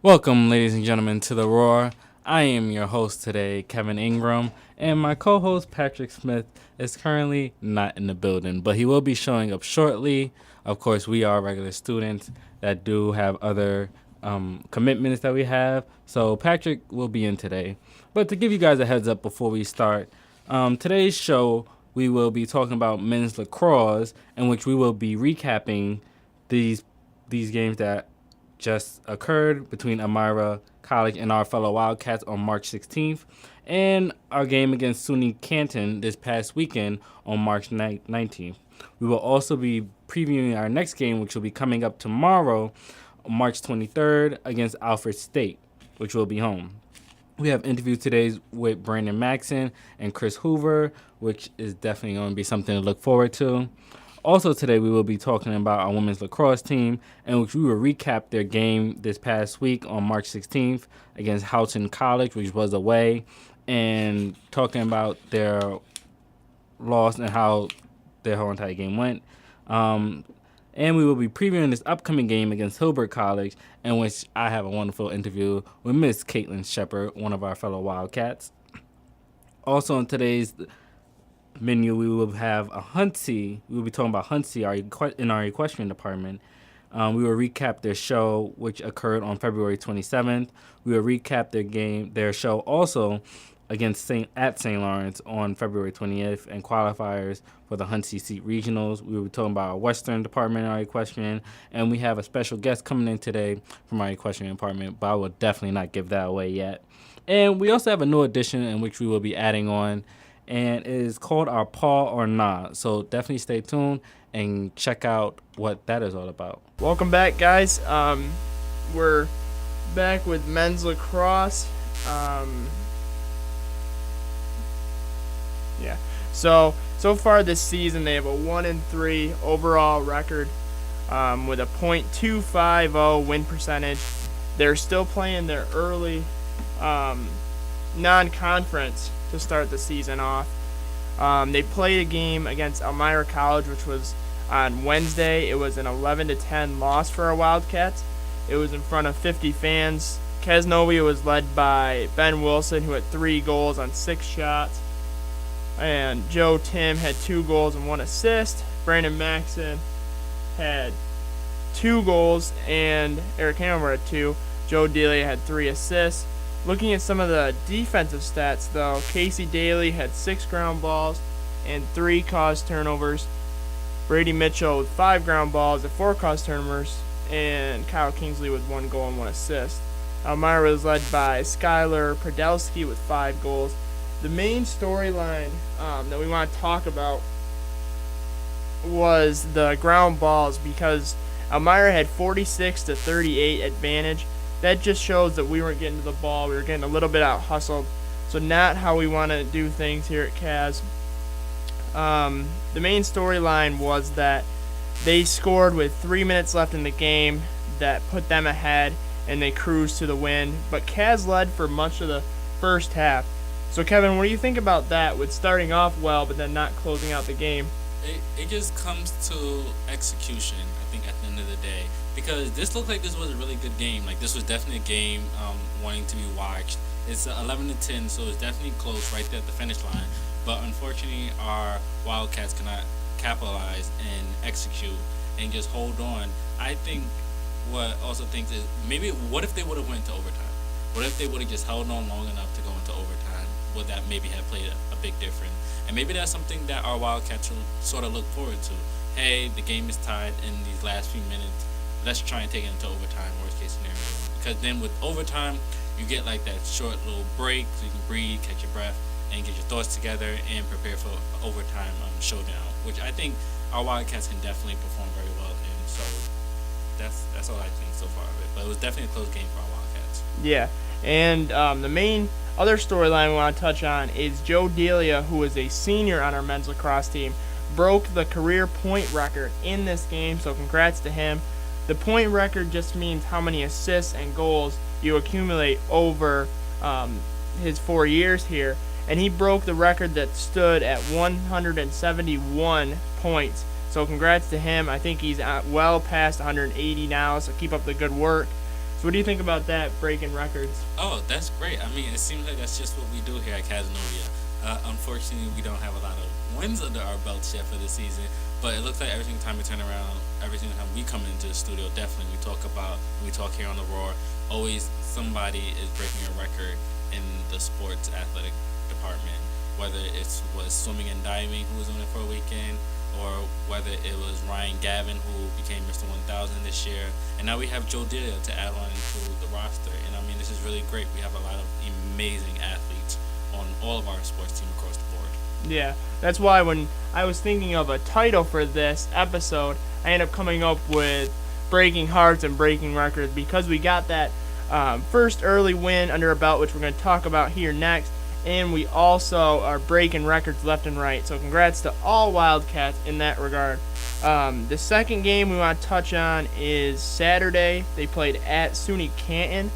Welcome, ladies and gentlemen, to The Roar. I am your host today, Kevin Ingram, and my co-host, Patrick Smith, is currently not in the building, but he will be showing up shortly. Of course, we are regular students that do have other commitments that we have, so Patrick will be in today. But to give you guys a heads up before we start, today's show, we will be talking about men's lacrosse, in which we will be recapping these games that just occurred between Elmira College and our fellow Wildcats on March 16th, and our game against SUNY Canton this past weekend on March 19th. We will also be previewing our next game, which will be coming up tomorrow, March 23rd, against Alfred State, which will be home. We have interviews today with Brandon Maxson and Chris Hoover, which is definitely going to be something to look forward to. Also today, we will be talking about our women's lacrosse team, in which we will recap their game this past week on March 16th against Houghton College, which was away, and talking about their loss and how their whole entire game went. And we will be previewing this upcoming game against Hoover College, in which I have a wonderful interview with Miss Caitlin Shepard, one of our fellow Wildcats. Also in today's menu, we will have a Huntsy. We will be talking about Huntsy in our equestrian department. We will recap their show, which occurred on February 27th. We will recap their show also against St. Lawrence on February 20th, and qualifiers for the Huntsy Seat Regionals. We will be talking about our Western department, our equestrian, and we have a special guest coming in today from our equestrian department, but I will definitely not give that away yet. And we also have a new addition in which we will be adding on, and it is called our Paw or Nah. So definitely stay tuned and check out what that is all about. Welcome back, guys. We're back with men's lacrosse. So far this season, they have a 1-3 overall record with a .250 win percentage. They're still playing their early non-conference to start the season off. They played a game against Elmira College, which was on Wednesday. It was an 11-10 loss for our Wildcats. It was in front of 50 fans. Casnovia was led by Ben Wilson, who had 3 goals on 6 shots. And Joe Tim had 2 goals and 1 assist. Brandon Maxson had 2 goals, and Eric Hanover had 2. Joe Delia had 3 assists. Looking at some of the defensive stats, though, Casey Daly had 6 ground balls and 3 caused turnovers. Brady Mitchell with 5 ground balls and 4 caused turnovers, and Kyle Kingsley with 1 goal and 1 assist. Elmira was led by Skylar Podolsky with 5 goals. The main storyline that we want to talk about was the ground balls, because Elmira had 46-38 advantage. That just shows that we weren't getting to the ball. We were getting a little bit out hustled. So not how we want to do things here at Cas. The main storyline was that they scored with 3 minutes left in the game that put them ahead, and they cruised to the win. But Cas led for much of the first half. So Kevin, what do you think about that, with starting off well but then not closing out the game? It just comes to execution, I think, at the end of the day. Because this looked like this was a really good game. Like, this was definitely a game wanting to be watched. It's 11-10, so it's definitely close right there at the finish line. But unfortunately, our Wildcats cannot capitalize and execute and just hold on. I think what I also think is, maybe what if they would have went to overtime? What if they would have just held on long enough to go into overtime? Would that maybe have played a big difference? And maybe that's something that our Wildcats will sort of look forward to. Hey, the game is tied in these last few minutes. Let's try and take it into overtime, worst case scenario. Because then with overtime, you get like that short little break so you can breathe, catch your breath, and get your thoughts together and prepare for overtime showdown, which I think our Wildcats can definitely perform very well in. So that's all I think so far of it. But it was definitely a close game for our Wildcats. Yeah, and the main other storyline we want to touch on is Joe Delia, who is a senior on our men's lacrosse team, broke the career point record in this game, so congrats to him. The point record just means how many assists and goals you accumulate over his 4 years here, and he broke the record that stood at 171 points. So congrats to him. I think he's well past 180 now, so keep up the good work. So what do you think about that, breaking records? Oh, that's great. I mean, it seems like that's just what we do here at Casanova. Unfortunately, we don't have a lot of wins under our belts yet for the season, but it looks like every single time we turn around, every single time we come into the studio, definitely we talk here on the Roar, always somebody is breaking a record in the sports athletic department, whether it was swimming and diving who was doing it for a weekend, or whether it was Ryan Gavin who became Mr. 1000 this year, and now we have Joe Delia to add on to the roster. And I mean, this is really great. We have a lot of amazing athletes on all of our sports team across the board. Yeah, that's why when I was thinking of a title for this episode, I ended up coming up with Breaking Hearts and Breaking Records, because we got that first early win under our belt, which we're going to talk about here next, and we also are breaking records left and right. So congrats to all Wildcats in that regard. The second game we want to touch on is Saturday. They played at SUNY Canton.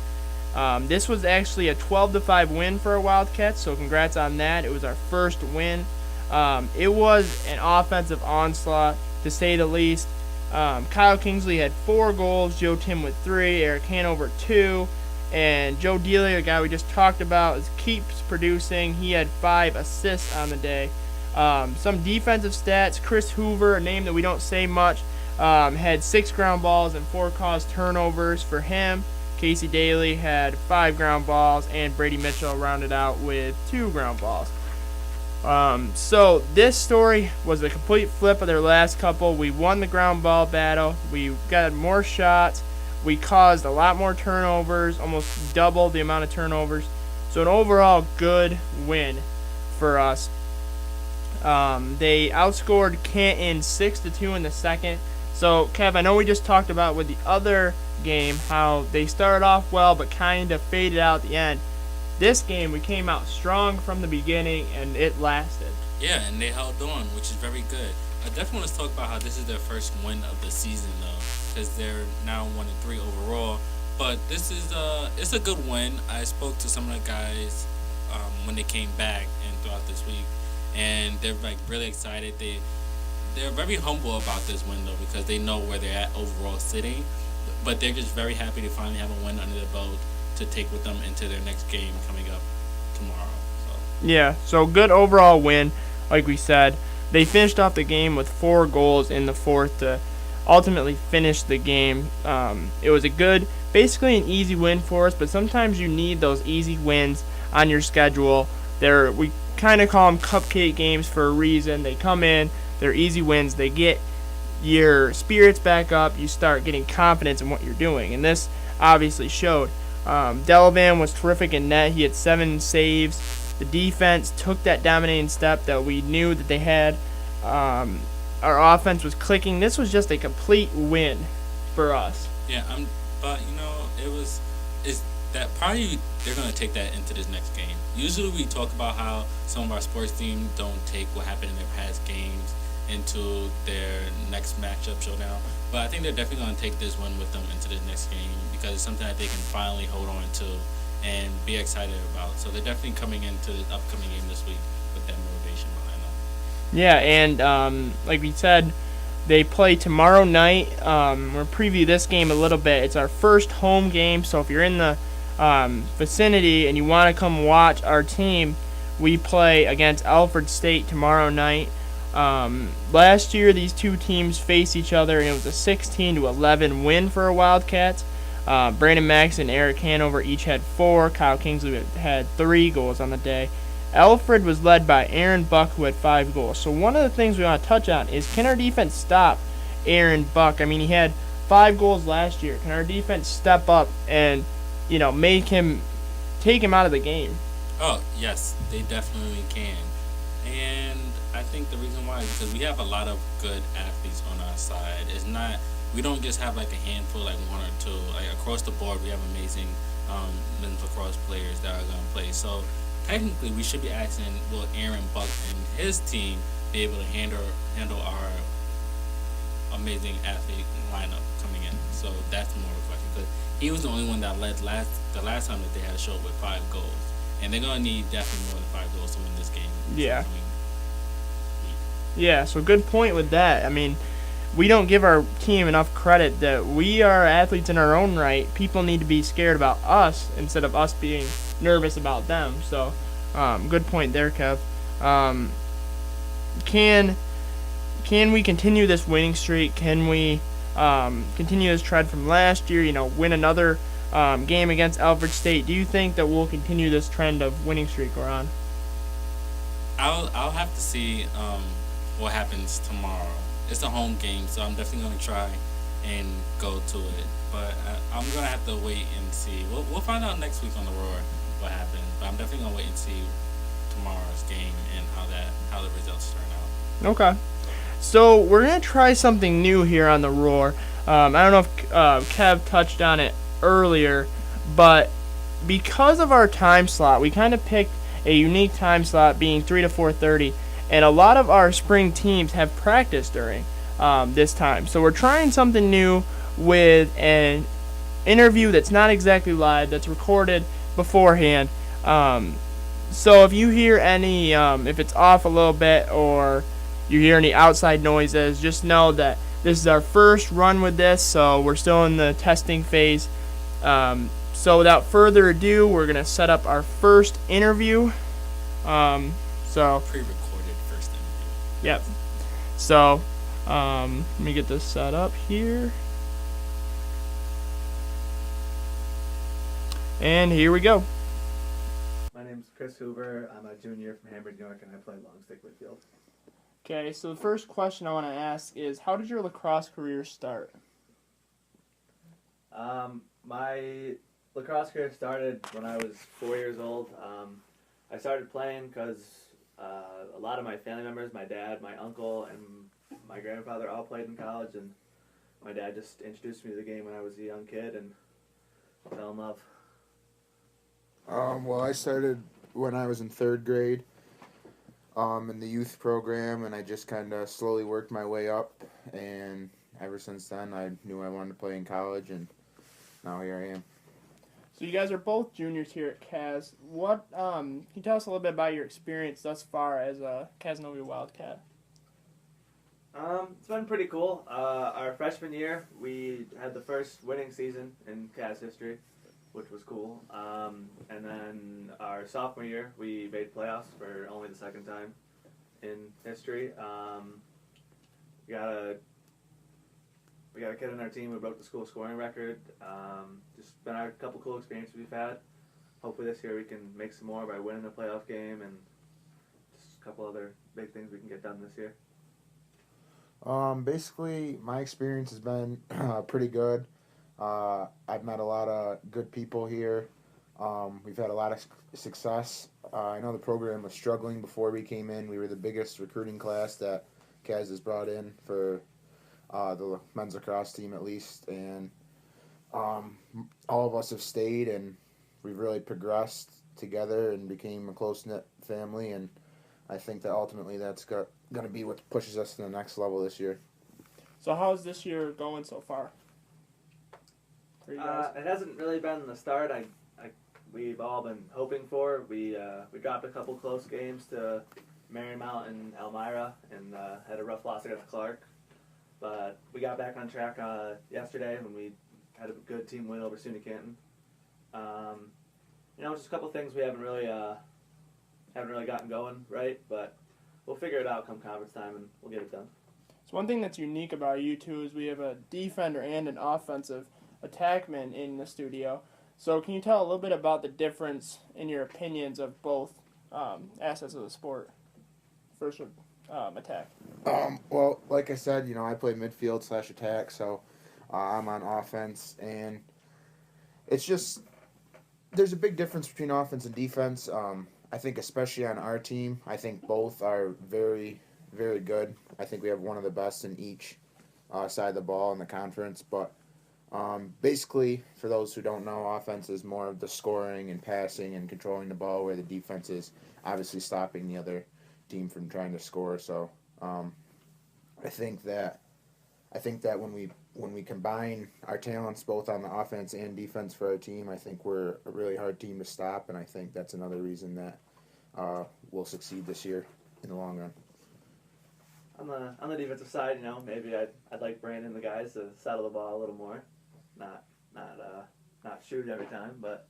This was actually a 12-5 win for our Wildcats, so congrats on that. It was our first win. It was an offensive onslaught, to say the least. Kyle Kingsley had 4 goals, Joe Tim with 3, Eric Hanover 2, and Joe Delia, the guy we just talked about, keeps producing. He had 5 assists on the day. Some defensive stats: Chris Hoover, a name that we don't say much, had 6 ground balls and 4 caused turnovers for him. Casey Daly had 5 ground balls, and Brady Mitchell rounded out with 2 ground balls. So this story was a complete flip of their last couple. We won the ground ball battle. We got more shots. We caused a lot more turnovers, almost double the amount of turnovers. So an overall good win for us. They outscored Canton 6-2 in the second. So, Kev, I know we just talked about with the other game how they started off well but kind of faded out at the end. This game, we came out strong from the beginning, and it lasted. Yeah, and they held on, which is very good. I definitely want to talk about how this is their first win of the season, though, because they're now 1-3 overall. But this is it's a good win. I spoke to some of the guys when they came back and throughout this week, and they're like really excited. They're very humble about this win, though, because they know where they're at overall sitting. But they're just very happy to finally have a win under their belt to take with them into their next game coming up tomorrow. Yeah, so good overall win, like we said. They finished off the game with 4 goals in the fourth to ultimately finish the game. It was a good, basically an easy win for us, but sometimes you need those easy wins on your schedule. We kind of call them cupcake games for a reason. They come in, they're easy wins, they get your spirits back up, you start getting confidence in what you're doing, and this obviously showed. Delavan was terrific in net. He had 7 saves. The defense took that dominating step that we knew that they had. Our offense was clicking. This was just a complete win for us. Yeah, but it's that probably they're gonna take that into this next game. Usually we talk about how some of our sports teams don't take what happened in their past games into their next matchup showdown, but I think they're definitely going to take this win with them into the next game because it's something that they can finally hold on to and be excited about. So they're definitely coming into the upcoming game this week with that motivation behind them. Yeah, and like we said, they play tomorrow night. We'll preview this game a little bit. It's our first home game, so if you're in the vicinity and you want to come watch our team, we play against Alfred State tomorrow night. Last year, these two teams faced each other, and it was a 16-11 win for our Wildcats. Brandon Maxson and Eric Hanover each had 4. Kyle Kingsley had 3 goals on the day. Alfred was led by Aaron Buck, who had 5 goals. So one of the things we want to touch on is, can our defense stop Aaron Buck? I mean, he had 5 goals last year. Can our defense step up and, take him out of the game? Oh, yes, they definitely can. And I think the reason why is because we have a lot of good athletes on our side. We don't just have like a handful, like 1 or 2. Like across the board, we have amazing men's lacrosse players that are going to play. So technically, we should be asking, will Aaron Buck and his team be able to handle our amazing athlete lineup coming in? So that's more of a question because he was the only one that led the last time that they had a show with 5 goals. And they're going to need definitely more than 5 goals to win this game. Yeah. Yeah, so good point with that. I mean, we don't give our team enough credit that we are athletes in our own right. People need to be scared about us instead of us being nervous about them. So, good point there, Kev. Can we continue this winning streak? Can we continue this trend from last year? Win another game against Alfred State. Do you think that we'll continue this trend of winning streak we're on? I'll have to see what happens tomorrow. It's a home game, so I'm definitely gonna try and go to it. But I'm gonna have to wait and see. We'll find out next week on the Roar what happens. But I'm definitely gonna wait and see tomorrow's game and how the results turn out. Okay. So we're gonna try something new here on the Roar. I don't know if Kev touched on it earlier, but because of our time slot, we kind of picked a unique time slot being 3 to 4:30, and a lot of our spring teams have practice during this time. So we're trying something new with an interview that's not exactly live, that's recorded beforehand. So if you hear any, if it's off a little bit or you hear any outside noises, just know that this is our first run with this, so we're still in the testing phase. So without further ado, we're going to set up our first interview. Pre-recorded first interview. Yep. So let me get this set up here. And here we go. My name's Chris Hoover. I'm a junior from Hamburg, New York, and I play long stick midfield. Okay, so the first question I want to ask is, how did your lacrosse career start? My lacrosse career started when I was 4 years old. I started playing because a lot of my family members, my dad, my uncle, and my grandfather all played in college, and my dad just introduced me to the game when I was a young kid and fell in love. Well, I started when I was in third grade in the youth program, and I just kind of slowly worked my way up, and ever since then I knew I wanted to play in college, and now here I am. So you guys are both juniors here at Cas. What can you tell us a little bit about your experience thus far as a Casanova Wildcat? It's been pretty cool. Our freshman year, we had the first winning season in Cas history, which was cool. And then our sophomore year, we made playoffs for only the second time in history. We got a kid on our team who broke the school scoring record. Just been a couple cool experiences we've had. Hopefully this year we can make some more by winning a playoff game and just a couple other big things we can get done this year. Basically, my experience has been pretty good. I've met a lot of good people here. We've had a lot of success. I know the program was struggling before we came in. We were the biggest recruiting class that Cas has brought in for the men's lacrosse team at least. And all of us have stayed, and we've really progressed together and became a close-knit family. And I think that ultimately that's going to be what pushes us to the next level this year. So how's this year going so far for you guys? It hasn't really been the start we've all been hoping for. We dropped a couple close games to Marymount and Elmira and had a rough loss against Clark. But we got back on track yesterday when we had a good team win over SUNY Canton. Just a couple things we haven't really gotten going right, but we'll figure it out come conference time and we'll get it done. So one thing that's unique about you two is we have a defender and an offensive attackman in the studio. So can you tell a little bit about the difference in your opinions of both assets of the sport? First with attack. Well, like I said, I play midfield / attack, so I'm on offense, and it's just there's a big difference between offense and defense. I think especially on our team, I think both are very, very good. I think we have one of the best in each side of the ball in the conference, but basically, for those who don't know, offense is more of the scoring and passing and controlling the ball, where the defense is obviously stopping the other team from trying to score. So I think that when we combine our talents both on the offense and defense for our team, I think we're a really hard team to stop, and I think that's another reason that we'll succeed this year in the long run. on the defensive side, maybe I'd like Brandon and the guys to settle the ball a little more, not not shoot every time, but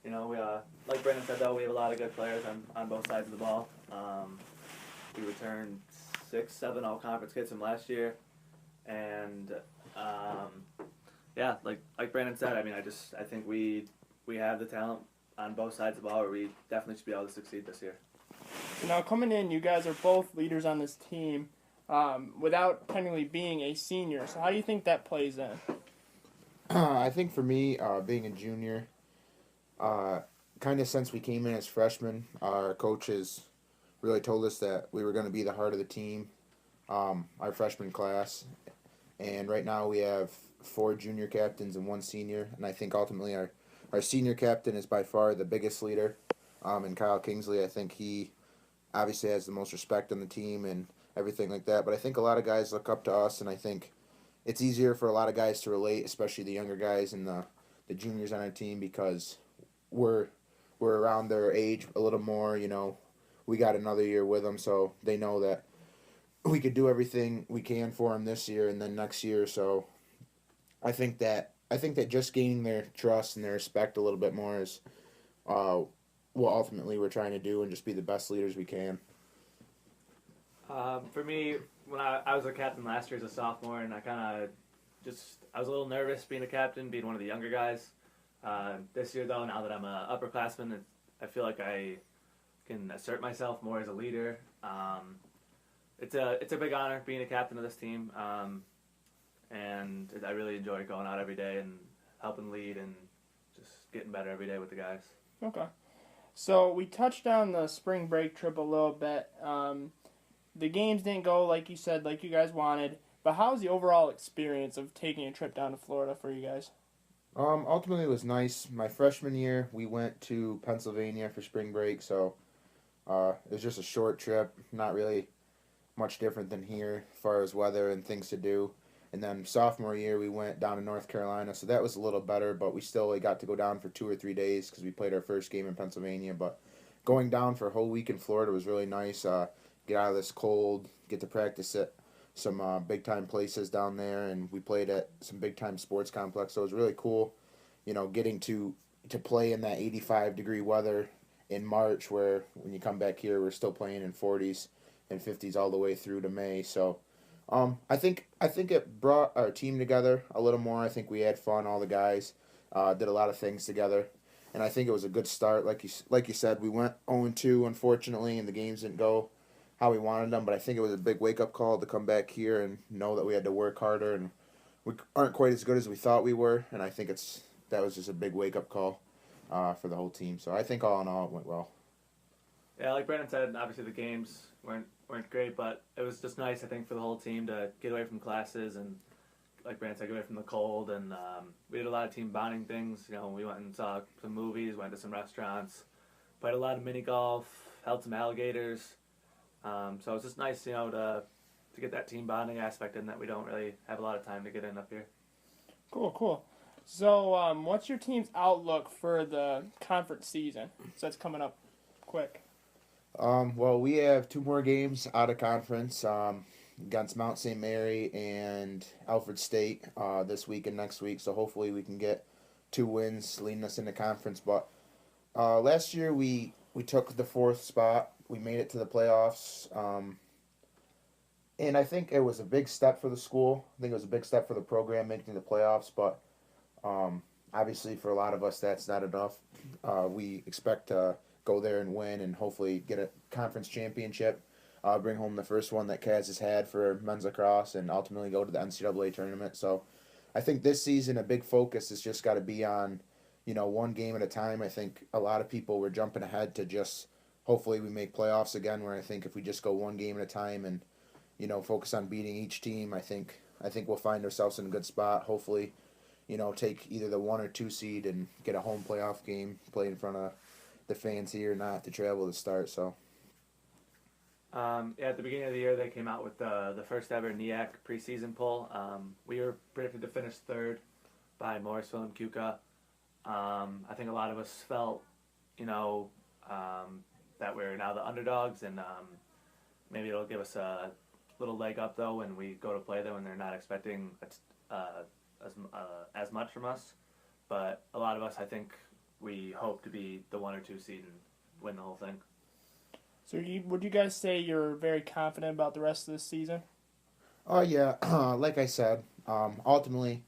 we like Brandon said though, we have a lot of good players on both sides of the ball. We returned 6, 7 all conference kids from last year, and yeah, like Brandon said, I mean I think we have the talent on both sides of the ball where we definitely should be able to succeed this year. Now, coming in, you guys are both leaders on this team without technically being a senior. So how do you think that plays in? I think for me, being a junior, kind of since we came in as freshmen, our coaches really told us that we were going to be the heart of the team, our freshman class. And right now we have 4 junior captains and 1 senior. And I think ultimately our senior captain is by far the biggest leader. And Kyle Kingsley, I think he obviously has the most respect on the team and everything like that. But I think a lot of guys look up to us, and I think it's easier for a lot of guys to relate, especially the younger guys and the juniors on our team, because we're around their age a little more. We got another year with them, so they know that we could do everything we can for them this year and then next year. So I think that just gaining their trust and their respect a little bit more is what ultimately we're trying to do, and just be the best leaders we can. For me, when I was a captain last year as a sophomore, and I was a little nervous being a captain, being one of the younger guys. This year, though, now that I'm an upperclassman, I feel like I can assert myself more as a leader. It's a big honor being a captain of this team, and I really enjoy going out every day and helping lead and just getting better every day with the guys. Okay. So we touched on the spring break trip a little bit. The games didn't go like you said, like you guys wanted. But how was the overall experience of taking a trip down to Florida for you guys? Ultimately, it was nice. My freshman year, we went to Pennsylvania for spring break, so it was just a short trip, not really much different than here as far as weather and things to do. And then sophomore year, we went down to North Carolina, so that was a little better, but we still got to go down for 2 or 3 days because we played our first game in Pennsylvania. But going down for a whole week in Florida was really nice. Get out of this cold, get to practice at some big-time places down there, and we played at some big-time sports complex, so it was really cool, getting to play in that 85-degree weather in March, where when you come back here, we're still playing in 40s and 50s all the way through to May. So I think it brought our team together a little more. I think we had fun. All the guys did a lot of things together, and I think it was a good start. Like you said, we went 0-2, unfortunately, and the games didn't go how we wanted them. But I think it was a big wake-up call to come back here and know that we had to work harder, and we aren't quite as good as we thought we were. And I think that was just a big wake-up call for the whole team. So I think all in all, it went well. Yeah, like Brandon said, obviously the games weren't great, but it was just nice, I think, for the whole team to get away from classes and, like Brandon said, get away from the cold. And we did a lot of team bonding things. We went and saw some movies, went to some restaurants, played a lot of mini golf, held some alligators. So it's just nice, to get that team bonding aspect in that we don't really have a lot of time to get in up here. Cool. So what's your team's outlook for the conference season? So that's coming up quick. Well, we have 2 more games out of conference against Mount St. Mary and Alfred State this week and next week. So hopefully we can get 2 wins leading us into conference. But last year we took the 4th spot. We made it to the playoffs. And I think it was a big step for the school. I think it was a big step for the program making the playoffs. But obviously for a lot of us that's not enough. We expect to go there and win and hopefully get a conference championship, bring home the first one that Kaz has had for men's lacrosse, and ultimately go to the NCAA tournament. So I think this season a big focus has just got to be on, one game at a time. I think a lot of people were jumping ahead to just hopefully we make playoffs again, where I think if we just go one game at a time and, focus on beating each team, I think we'll find ourselves in a good spot. Hopefully, take either the 1 or 2 seed and get a home playoff game, play in front of the fans here, not have to travel to start. So at the beginning of the year, they came out with the first ever NEAC preseason poll. We were predicted to finish 3rd by Morrisville and Cuca. I think a lot of us felt, that we're now the underdogs, and maybe it'll give us a little leg up though when we go to play them and they're not expecting as much from us. But a lot of us, I think, we hope to be the 1 or 2 seed and win the whole thing. So would you guys say you're very confident about the rest of this season? Oh, yeah. Like I said, ultimately,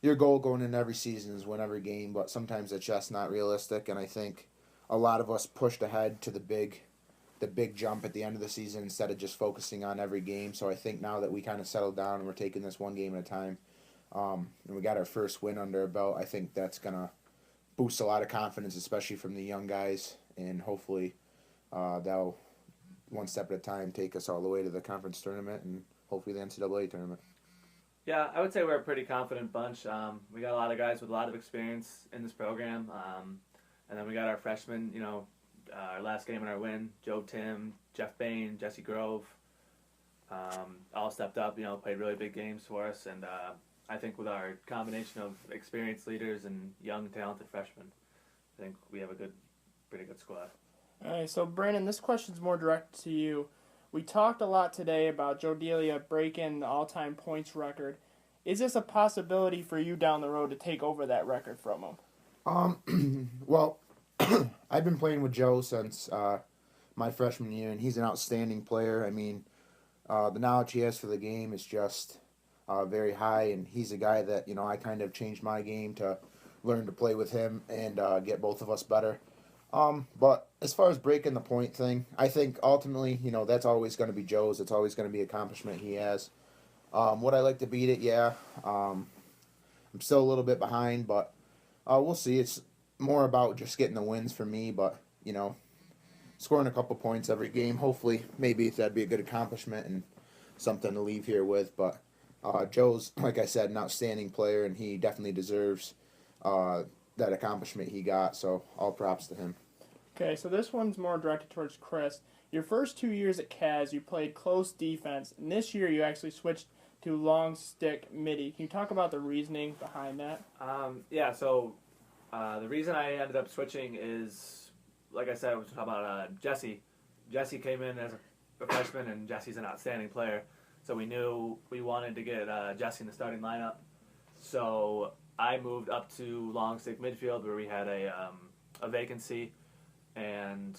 your goal going into every season is win every game, but sometimes it's just not realistic, and I think a lot of us pushed ahead to the big jump at the end of the season instead of just focusing on every game. So I think now that we kind of settled down and we're taking this one game at a time, and we got our first win under our belt, I think that's going to boost a lot of confidence, especially from the young guys, and hopefully they'll, one step at a time, take us all the way to the conference tournament and hopefully the NCAA tournament. Yeah, I would say we're a pretty confident bunch. We got a lot of guys with a lot of experience in this program. And then we got our freshmen, our last game in our win, Joe Tim, Jeff Bain, Jesse Grove, all stepped up, played really big games for us. And I think with our combination of experienced leaders and young, talented freshmen, I think we have a pretty good squad. All right, so Brandon, this question's more direct to you. We talked a lot today about Joe Delia breaking the all-time points record. Is this a possibility for you down the road to take over that record from him? Well, I've been playing with Joe since my freshman year, and he's an outstanding player. I mean, the knowledge he has for the game is just very high, and he's a guy that, I kind of changed my game to learn to play with him and get both of us better. But as far as breaking the point thing, I think ultimately, that's always going to be Joe's. It's always going to be an accomplishment he has. Would I like to beat it? Yeah. I'm still a little bit behind, but we'll see. It's more about just getting the wins for me, but, scoring a couple points every game. Hopefully, maybe that'd be a good accomplishment and something to leave here with. But Joe's, like I said, an outstanding player, and he definitely deserves that accomplishment he got, so all props to him. Okay, so this one's more directed towards Chris. Your first 2 years at Cas, you played close defense, and this year you actually switched to long stick midi. Can you talk about the reasoning behind that? So the reason I ended up switching is, like I said, I was talking about Jesse. Jesse came in as a freshman, and Jesse's an outstanding player, so we knew we wanted to get Jesse in the starting lineup. So I moved up to long stick midfield where we had a vacancy, and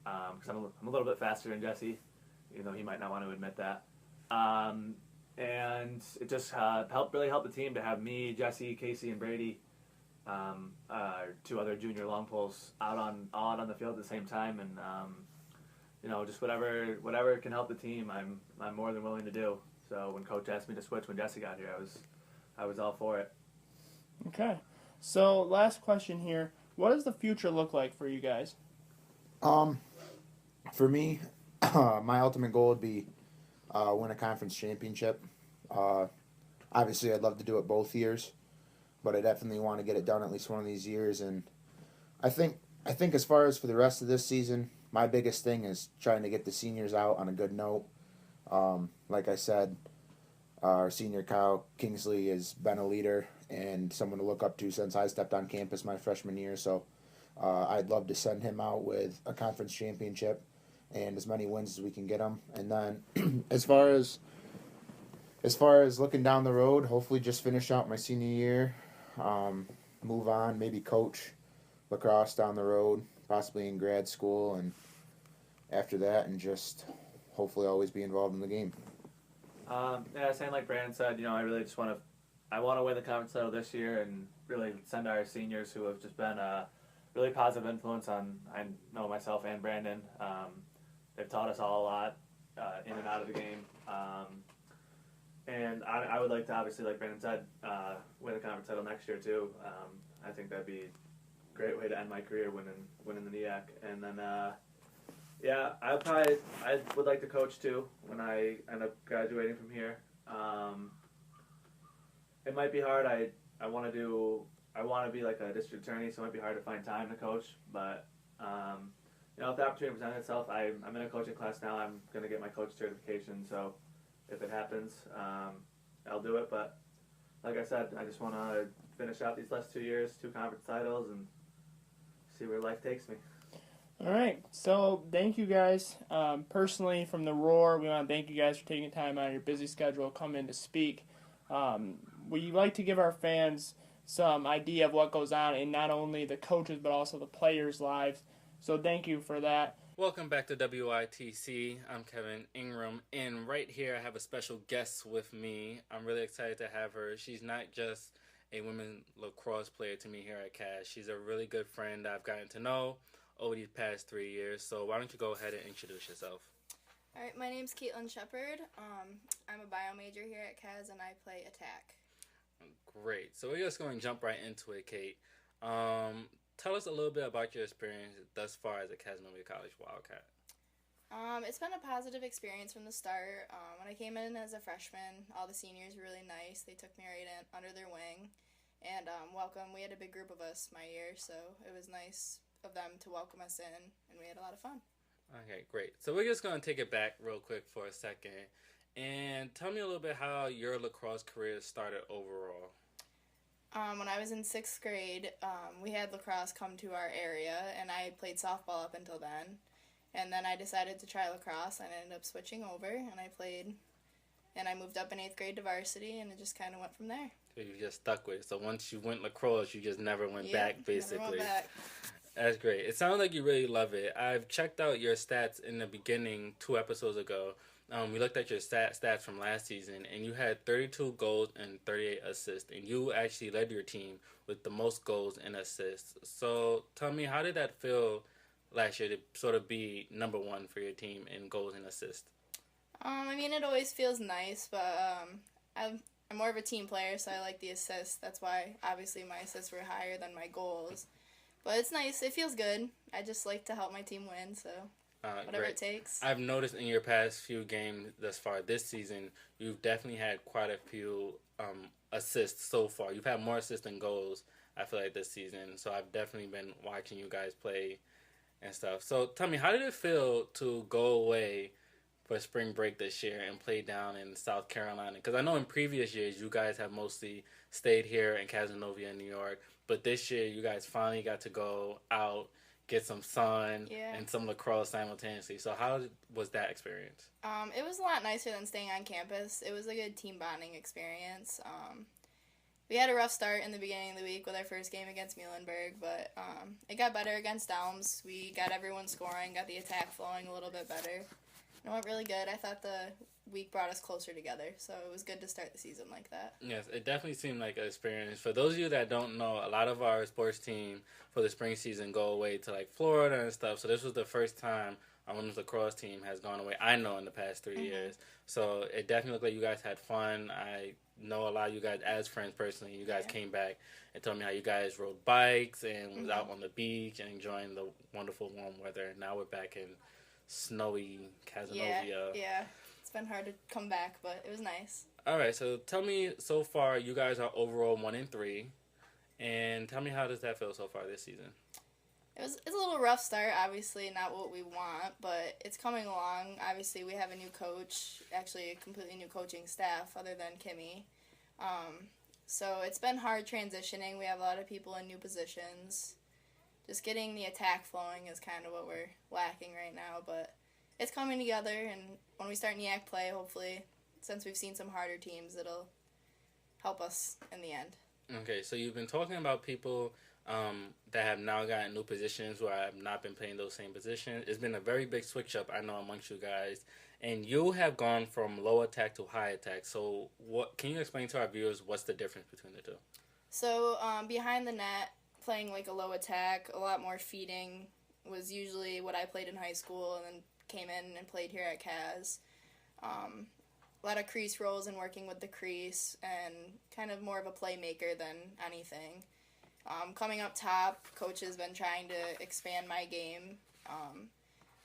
because I'm a little bit faster than Jesse, even though he might not want to admit that. And it just really helped the team to have me, Jesse, Casey, and Brady, two other junior long poles out on the field at the same time, and just whatever can help the team, I'm more than willing to do. So when Coach asked me to switch when Jesse got here, I was all for it. Okay, so last question here. What does the future look like for you guys? For me, my ultimate goal would be win a conference championship. Obviously, I'd love to do it both years, but I definitely want to get it done at least one of these years. And I think as far as for the rest of this season, my biggest thing is trying to get the seniors out on a good note. Like I said, our senior Kyle Kingsley has been a leader and someone to look up to since I stepped on campus my freshman year. So I'd love to send him out with a conference championship and as many wins as we can get him. And then as far as looking down the road, hopefully just finish out my senior year, move on, maybe coach lacrosse down the road, possibly in grad school, and after that, and just hopefully always be involved in the game. Same like Brandon said, I really just want to win the conference title this year and really send our seniors who have just been a really positive influence on, I know myself and Brandon. They've taught us all a lot in and out of the game. And I would like to, obviously, like Brandon said, win the conference title next year too. I think that'd be a great way to end my career winning the NEAC. And then, I would like to coach too when I end up graduating from here. It might be hard. I want to be like a district attorney, so it might be hard to find time to coach. But if the opportunity presents itself, I'm in a coaching class now. I'm going to get my coach certification. So if it happens, I'll do it. But like I said, I just want to finish out these last 2 years, 2 conference titles, and see where life takes me. All right, so thank you guys. Personally, from the Roar, we want to thank you guys for taking time out of your busy schedule to come in to speak. We like to give our fans some idea of what goes on in not only the coaches but also the players' lives. So thank you for that. Welcome back to WITC. I'm Kevin Ingram, and right here I have a special guest with me. I'm really excited to have her. She's not just a women lacrosse player to me here at CAS. She's a really good friend I've gotten to know over these past 3 years. So why don't you go ahead and introduce yourself? All right, my name's Caitlin Shepard. I'm a bio major here at CAS, and I play attack. Great. So we're just going to jump right into it, Kate. Tell us a little bit about your experience thus far as a Casanova College Wildcat. It's been a positive experience from the start. When I came in as a freshman, all the seniors were really nice. They took me right in under their wing and welcome. We had a big group of us my year, so it was nice of them to welcome us in, and we had a lot of fun. Okay, great. So we're just going to take it back real quick for a second and tell me a little bit how your lacrosse career started overall. When I was in 6th grade, we had lacrosse come to our area, and I had played softball up until then. And then I decided to try lacrosse, and I ended up switching over, and I played. And I moved up in 8th grade to varsity, and it just kind of went from there. So you just stuck with it. So once you went lacrosse, you just never went back, basically. Never went back. That's great. It sounds like you really love it. I've checked out your stats in the beginning 2 episodes ago. We looked at your stats from last season, and you had 32 goals and 38 assists, and you actually led your team with the most goals and assists. So tell me, how did that feel last year to sort of be number one for your team in goals and assists? I mean, it always feels nice, but I'm more of a team player, so I like the assists. That's why, obviously, my assists were higher than my goals. But it's nice. It feels good. I just like to help my team win, so whatever great. it takes. I've noticed in your past few games thus far this season, you've definitely had quite a few assists so far. You've had more assists than goals, I feel like, this season. So I've definitely been watching you guys play and stuff. So tell me, how did it feel to go away for spring break this year and play down in South Carolina? Because I know in previous years you guys have mostly stayed here in Casanova, New York, but this year you guys finally got to go out, get some sun, and some lacrosse simultaneously. So how was that experience? It was a lot nicer than staying on campus. It was a good team bonding experience. We had a rough start in the beginning of the week with our first game against Muhlenberg, but it got better against Elms. We got everyone scoring, got the attack flowing a little bit better. It went really good. I thought the week brought us closer together, so it was good to start the season like that. Yes, it definitely seemed like an experience. For those of you that don't know, a lot of our sports team for the spring season go away to like Florida and stuff, so this was the first time our women's lacrosse team has gone away, I know, in the past 3 years. So it definitely looked like you guys had fun. I know a lot of you guys as friends personally. You guys came back and told me how you guys rode bikes and was out on the beach and enjoying the wonderful warm weather. Now we're back in snowy Casanova. Yeah. It's been hard to come back, but it was nice. All right, so tell me, so far you guys are overall 1-3, and tell me, how does that feel so far this season? It's a little rough start, obviously not what we want, but it's coming along. Obviously we have a new coach, actually a completely new coaching staff other than Kimmy. So it's been hard transitioning. We have a lot of people in new positions. Just getting the attack flowing is kind of what we're lacking right now, but it's coming together, and when we start NEAC play, hopefully, since we've seen some harder teams, it'll help us in the end. Okay, so you've been talking about people that have now gotten new positions who have not been playing those same positions. It's been a very big switch up, I know, amongst you guys, and you have gone from low attack to high attack. So what can you explain to our viewers what's the difference between the two? So behind the net, playing like a low attack, a lot more feeding was usually what I played in high school, and then came in and played here at CAS. A lot of crease rolls and working with the crease, and kind of more of a playmaker than anything. Coming up top, coach has been trying to expand my game.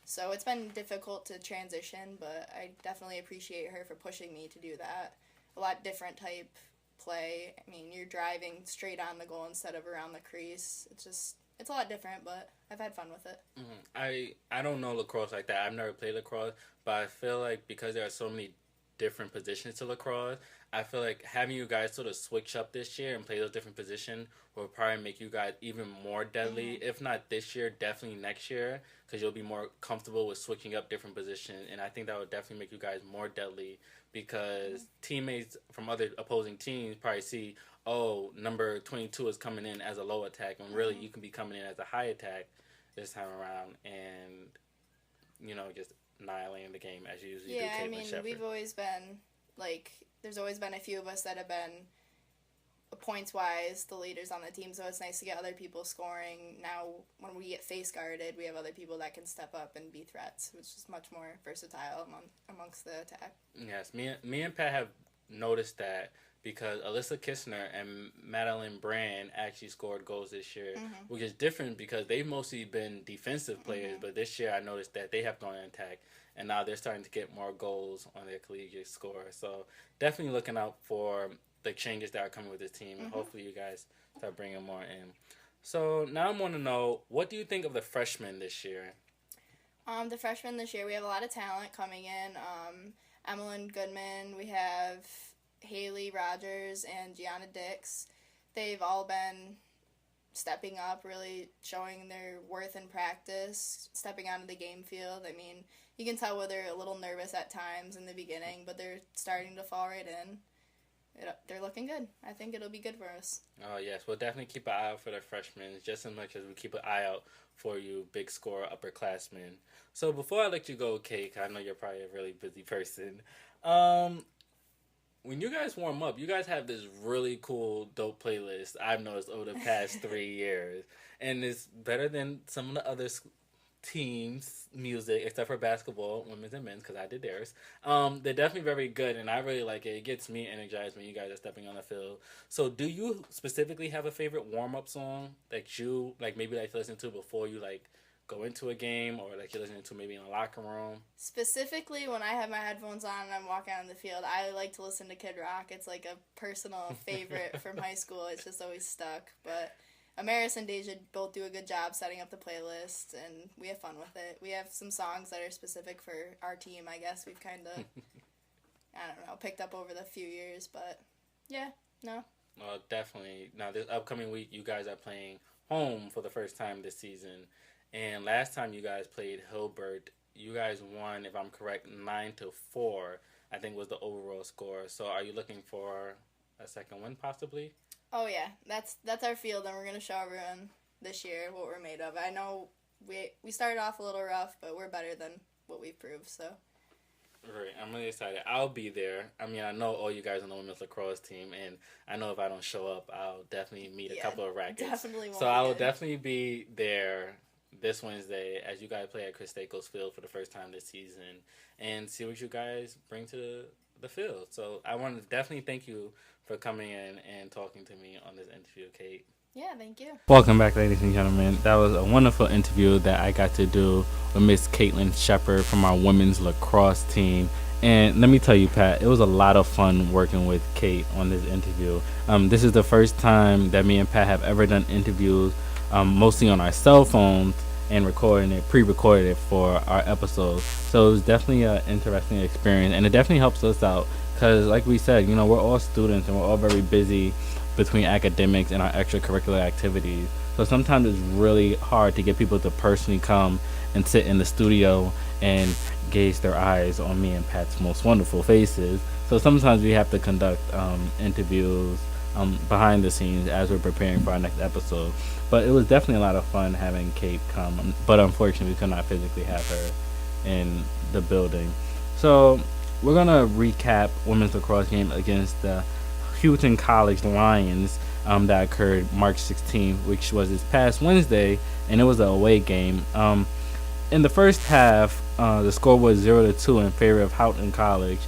So it's been difficult to transition, but I definitely appreciate her for pushing me to do that. A lot different type play. I mean, you're driving straight on the goal instead of around the crease. It's a lot different, but I've had fun with it. I don't know lacrosse like that. I've never played lacrosse, but I feel like because there are so many different positions to lacrosse. I feel like having you guys sort of switch up this year and play those different positions will probably make you guys even more deadly. If not this year, definitely next year, because you'll be more comfortable with switching up different positions. And I think that would definitely make you guys more deadly, because teammates from other opposing teams probably see, oh, number 22 is coming in as a low attack, when really you can be coming in as a high attack this time around, and just annihilating the game as you usually do. Yeah, I Caitlin mean, Shepherd. we've always been, there's always been a few of us that have been, points-wise, the leaders on the team, so it's nice to get other people scoring. Now, when we get face-guarded, we have other people that can step up and be threats, which is much more versatile amongst the attack. Yes, me and Pat have noticed that, because Alyssa Kistner and Madeline Brand actually scored goals this year, which is different because they've mostly been defensive players, but this year I noticed that they have gone in attack, and now they're starting to get more goals on their collegiate score. So definitely looking out for the changes that are coming with this team, and hopefully you guys start bringing more in. So now I want to know, what do you think of the freshmen this year? The freshmen this year, we have a lot of talent coming in. Emmeline Goodman, we have Haley Rogers and Gianna Dix. They've all been stepping up, really showing their worth in practice, stepping onto the game field. I mean, you can tell where they're a little nervous at times in the beginning, but they're starting to fall right in. They're looking good. I think it'll be good for us. Oh, yes. We'll definitely keep an eye out for the freshmen, just as much as we keep an eye out for you big score upperclassmen. So before I let you go, Kate, I know you're probably a really busy person. When you guys warm up, you guys have this really cool, dope playlist I've noticed over the past 3 years. And it's better than some of the other teams' music, except for basketball, women's and men's, because I did theirs. They're definitely very good, and I really like it. It gets me energized when you guys are stepping on the field. So do you specifically have a favorite warm-up song that you maybe like to listen to before you go into a game, or you're listening to maybe in a locker room? Specifically, when I have my headphones on and I'm walking on the field, I like to listen to Kid Rock. It's like a personal favorite from high school. It's just always stuck. But Amaris and Deja both do a good job setting up the playlist, and we have fun with it. We have some songs that are specific for our team, I guess. We've kind of, picked up over the few years, but yeah, no. Well, definitely. Now, this upcoming week, you guys are playing home for the first time this season. And last time you guys played Hilbert, you guys won, if I'm correct, 9-4, I think was the overall score. So are you looking for a second win, possibly? Oh, yeah. That's our field, and we're going to show everyone this year what we're made of. I know we started off a little rough, but we're better than what we've proved, so. Right. I'm really excited. I'll be there. I mean, I know all you guys on the women's lacrosse team, and I know if I don't show up, I'll definitely meet a couple of rackets. Definitely won't so I will definitely be there this Wednesday as you guys play at Chris Staples Field for the first time this season, and see what you guys bring to the field. So I want to definitely thank you for coming in and talking to me on this interview, Kate. Yeah, thank you. Welcome back, ladies and gentlemen. That was a wonderful interview that I got to do with Miss Caitlin Shepherd from our women's lacrosse team. And let me tell you, Pat, it was a lot of fun working with Kate on this interview. This is the first time that me and Pat have ever done interviews, mostly on our cell phones, and pre-recorded it for our episodes. So it was definitely an interesting experience, and it definitely helps us out because, like we said, we're all students and we're all very busy between academics and our extracurricular activities. So sometimes it's really hard to get people to personally come and sit in the studio and gaze their eyes on me and Pat's most wonderful faces. So sometimes we have to conduct interviews behind the scenes as we're preparing for our next episode. But it was definitely a lot of fun having Kate come, but unfortunately we could not physically have her in the building. So we're going to recap women's lacrosse game against the Houghton College Lions that occurred March 16th, which was this past Wednesday, and it was an away game. In the first half, the score was 0-2 in favor of Houghton College.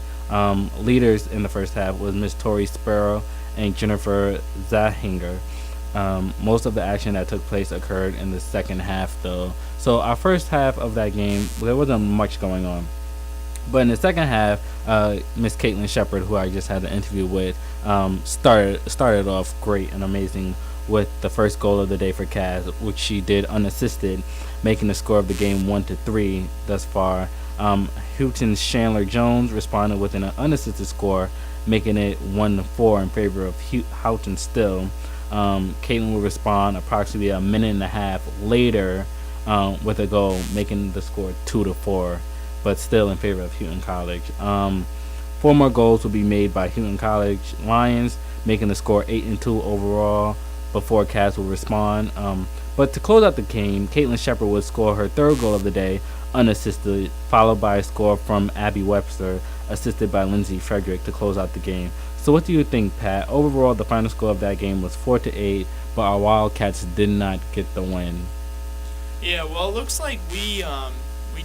Leaders in the first half was Miss Tori Sparrow and Jennifer Zahinger. Most of the action that took place occurred in the second half, though. So our first half of that game, there wasn't much going on. But in the second half, Miss Caitlin Shepherd, who I just had an interview with, started off great and amazing with the first goal of the day for Cass, which she did unassisted, making the score of the game 1-3 thus far. Houghton's Chandler Jones responded with an unassisted score, making it 1-4 in favor of Houghton still. Caitlin will respond approximately a minute and a half later with a goal, making the score 2-4, but still in favor of Houghton College. 4 more goals will be made by Houghton College Lions, making the score 8-2 overall before Cass will respond. But to close out the game, Caitlin Shepard would score her 3rd goal of the day, unassisted, followed by a score from Abby Webster, assisted by Lindsay Frederick to close out the game. So what do you think, Pat? Overall, the final score of that game was 4-8, but our Wildcats did not get the win. Yeah, well, it looks like we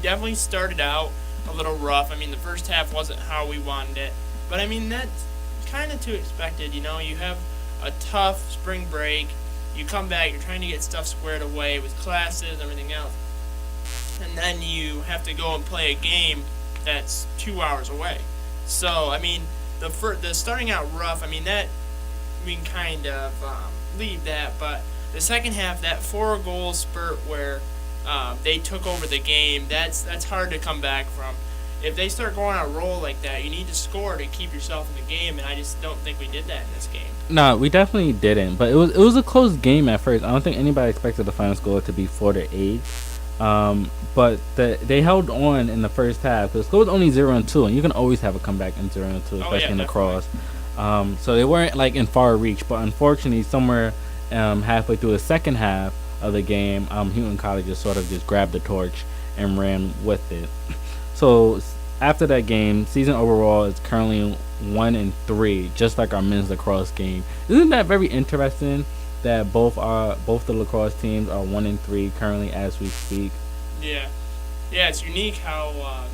definitely started out a little rough. I mean, the first half wasn't how we wanted it, but I mean that's kind of to expected. You know, you have a tough spring break. You come back, you're trying to get stuff squared away with classes and everything else, and then you have to go and play a game that's 2 hours away. So I mean, the starting out rough. I mean that we can kind of leave that, but the second half, that 4-goal spurt where they took over the game, that's hard to come back from. If they start going on a roll like that, you need to score to keep yourself in the game, and I just don't think we did that in this game. No, we definitely didn't. But it was a close game at first. I don't think anybody expected the final score to be 4-8. But they held on in the first half. The score was only 0-2, and you can always have a comeback in 0-2, especially in the cross. So they weren't like in far reach. But unfortunately, somewhere halfway through the second half of the game, Houghton College just grabbed the torch and ran with it. So after that game, season overall is currently 1-3, just like our men's lacrosse game. Isn't that very interesting that both the lacrosse teams are 1-3 currently as we speak? Yeah, it's unique how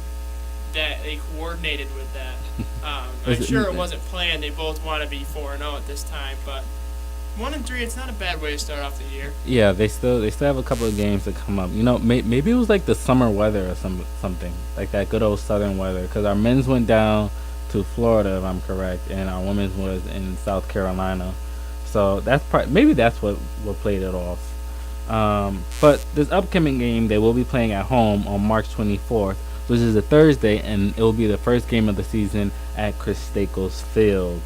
that they coordinated with that. I'm sure it wasn't planned. They both want to be 4-0 at this time, but 1-3, it's not a bad way to start off the year. Yeah, they still have a couple of games to come up. You know, maybe it was like the summer weather or something like that good old southern weather. Because our men's went down to Florida, if I'm correct, and our women's was in South Carolina. So maybe that's what played it off. But this upcoming game, they will be playing at home on March 24th, which is a Thursday, and it will be the first game of the season at Chris Staples Field.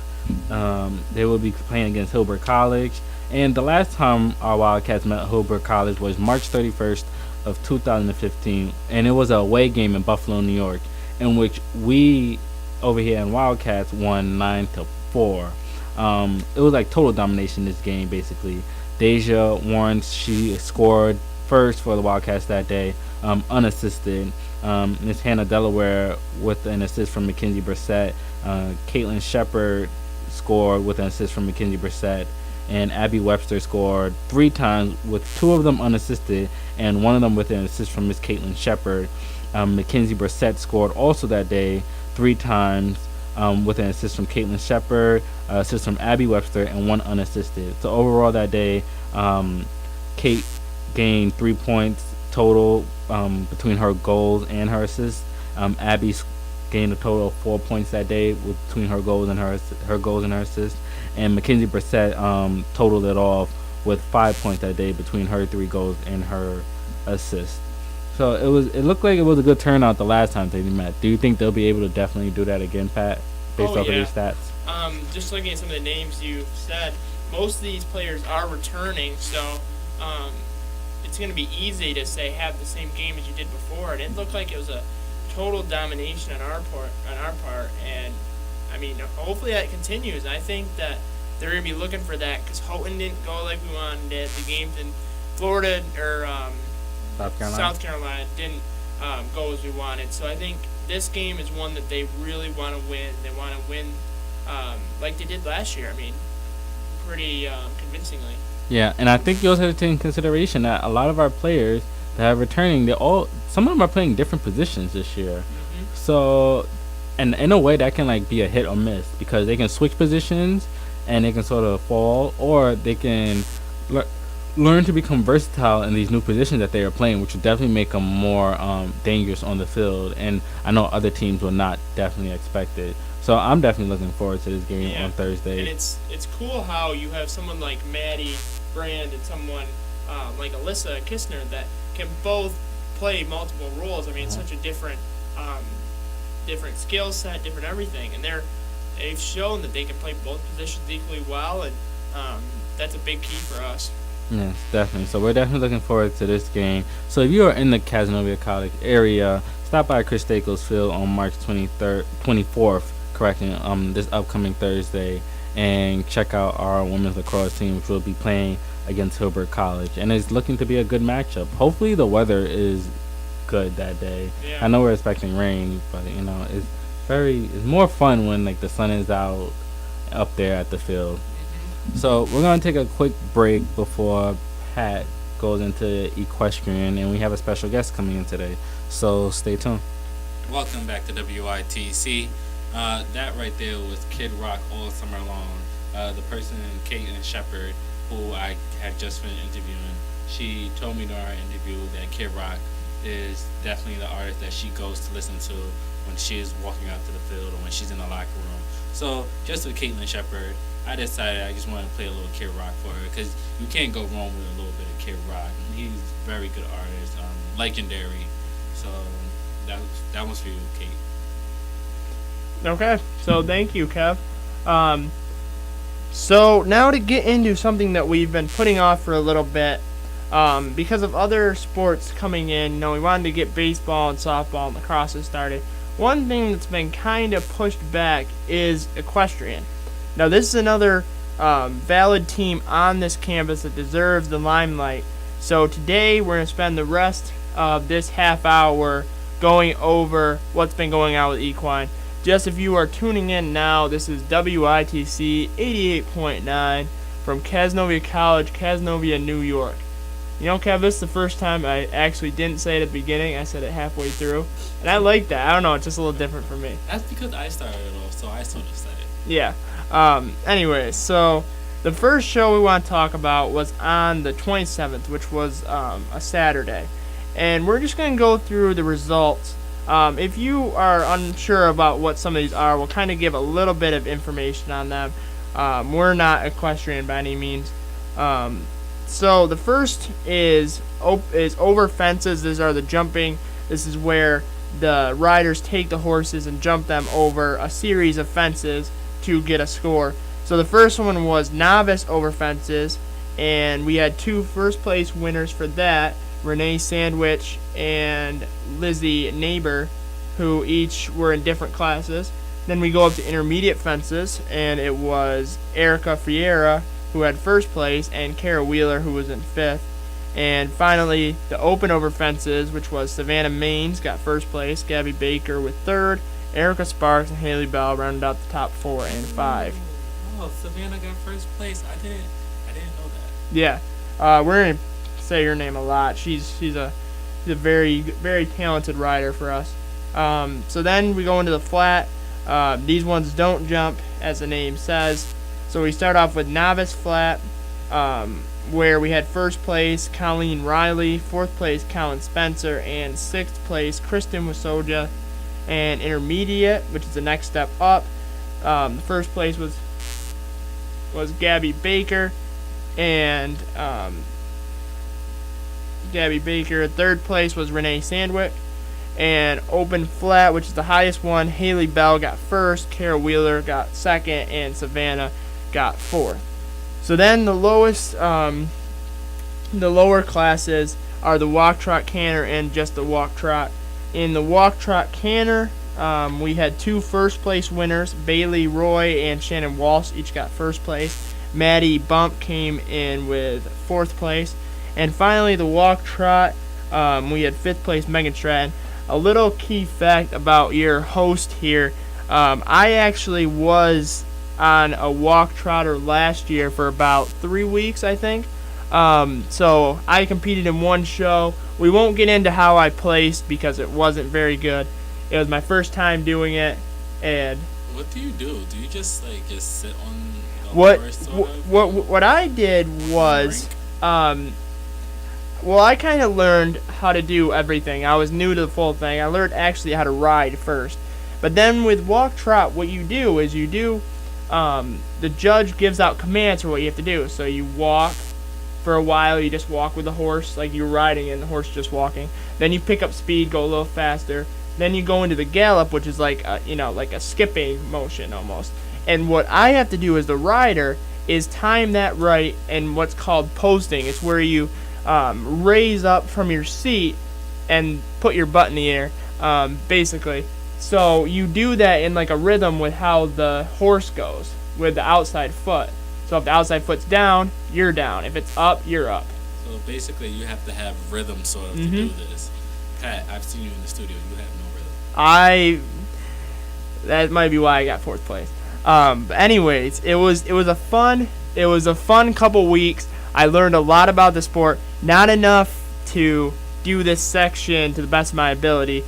They will be playing against Hoover College, and the last time our Wildcats met Hoover College was March 31st of 2015, and it was a away game in Buffalo, New York, in which we over here in Wildcats won 9-4. It was like total domination this game basically. Deja Warren, she scored first for the Wildcats that day, unassisted. Miss Hannah Delaware with an assist from Mackenzie Brissett. Caitlin Shepard scored with an assist from Mackenzie Brissett, and Abby Webster scored 3 times, with 2 of them unassisted and 1 of them with an assist from Miss Caitlin Shepard. Mackenzie Brissett scored also that day 3 times with an assist from Caitlin Shepard, assist from Abby Webster, and 1 unassisted. So overall that day, Kate gained 3 points total between her goals and her assists. Abby gained a total of 4 points that day between her goals and her assists, and Mackenzie Brissett totaled it off with 5 points that day between her 3 goals and her assist. So it looked like it was a good turnout the last time they met. Do you think they'll be able to definitely do that again, Pat, based off of these stats? Just looking at some of the names you said, most of these players are returning, so it's going to be easy to say have the same game as you did before, and it looked like it was a total domination on our part, and I mean hopefully that continues. I think that they're going to be looking for that because Houghton didn't go like we wanted it. The games in Florida or South Carolina didn't go as we wanted. So I think this game is one that they really want to win. They want to win like they did last year. I mean, pretty convincingly. Yeah, and I think you also have to take into consideration that a lot of our players that are returning, some of them are playing different positions this year. Mm-hmm. So, and in a way that can like be a hit or miss because they can switch positions and they can sort of fall, or they can learn to become versatile in these new positions that they are playing, which will definitely make them more dangerous on the field. And I know other teams will not definitely expect it. So I'm definitely looking forward to this game on Thursday. And it's cool how you have someone like Maddie Brand and someone like Alyssa Kistner that can both play multiple roles. I mean, it's such a different different skill set, different everything, and they've shown that they can play both positions equally well, and that's a big key for us. Yes, definitely. So we're definitely looking forward to this game. So if you are in the Casanova College area, stop by Chris Staples Field on March 24th, this upcoming Thursday, and check out our women's lacrosse team, which will be playing against Hoover College, and it's looking to be a good matchup. Hopefully the weather is good that day. Yeah. I know we're expecting rain, but it's more fun when like the sun is out up there at the field. So we're going to take a quick break before Pat goes into equestrian, and we have a special guest coming in today. So stay tuned. Welcome back to WITC. That right there was Kid Rock all summer long. The person, Caitlin Shepard, who I had just finished interviewing, she told me during our interview that Kid Rock is definitely the artist that she goes to listen to when she is walking out to the field or when she's in the locker room. So just with Caitlin Shepard, I decided I just wanted to play a little Kid Rock for her, because you can't go wrong with a little bit of Kid Rock. He's a very good artist, legendary. So that one's for you, Kate. Okay, so thank you, Kev. So now to get into something that we've been putting off for a little bit, because of other sports coming in. We wanted to get baseball and softball and lacrosse started. One thing that's been kind of pushed back is equestrian. Now, this is another valid team on this campus that deserves the limelight. So today we're going to spend the rest of this half hour going over what's been going on with equine. Just if you are tuning in now, this is WITC 88.9 from Casanova College, Casanova, New York. Kev, this is the first time I actually didn't say it at the beginning. I said it halfway through. And I like that. I don't know. It's just a little different for me. That's because I started it off, so I sort of said it. Yeah. Anyway, so the first show we want to talk about was on the 27th, which was a Saturday. And we're just going to go through the results. If you are unsure about what some of these are, we'll kind of give a little bit of information on them. We're not equestrian by any means. So the first is over fences. These are the jumping. This is where the riders take the horses and jump them over a series of fences to get a score. So the first one was novice over fences, and we had 2 first-place winners for that, Renee Sandwich and Lizzie Neighbor, who each were in different classes. Then we go up to intermediate fences, and it was Erica Fiera, who had first place, and Kara Wheeler, who was in 5th. And finally, the open over fences, which was Savannah Maines, got first place, Gabby Baker with 3rd, Erica Sparks and Haley Bell rounded out the top 4 and 5. Oh, Savannah got first place. I didn't know that. Yeah, we're gonna say her name a lot. She's a very, very talented rider for us. So then we go into the flat. These ones don't jump, as the name says. So we start off with novice flat, where we had first place Colleen Riley, 4th place Colin Spencer, and 6th place Kristen Wasoja. And intermediate, which is the next step up, the first place was Gabby Baker, and Gabby Baker. 3rd place was Renee Sandwick. And open flat, which is the highest one, Haley Bell got 1st, Kara Wheeler got 2nd, and Savannah got 4th. So then the lowest, the lower classes are the walk, trot, canter, and just the walk, trot. In the walk, trot, canter, we had 2 first-place winners, Bailey Roy and Shannon Walsh, each got first place. Maddie Bump came in with 4th place. And finally, the walk, trot, we had 5th place Megan Stratton. A little key fact about your host here, I actually was on a walk trotter last year for about 3 weeks, I think. So I competed in one show. We won't get into how I placed because it wasn't very good. It was my first time doing it, and what do? Do you just sit on the horse? What I did was, well, I kind of learned how to do everything. I was new to the full thing. I learned actually how to ride first, but then with walk trot, what you do is the judge gives out commands for what you have to do. So you walk for a while, you just walk with the horse like you're riding and the horse just walking. Then you pick up speed, go a little faster. Then you go into the gallop, which is like a skipping motion almost. And what I have to do as the rider is time that right and what's called posting. It's where you raise up from your seat and put your butt in the air, basically. So you do that in like a rhythm with how the horse goes with the outside foot. So if the outside foot's down, you're down. If it's up, you're up. So basically, you have to have rhythm sort of to do this. Pat, I've seen you in the studio. You have no rhythm. That might be why I got 4th place. But anyways, it was a fun couple weeks. I learned a lot about the sport. Not enough to do this section to the best of my ability,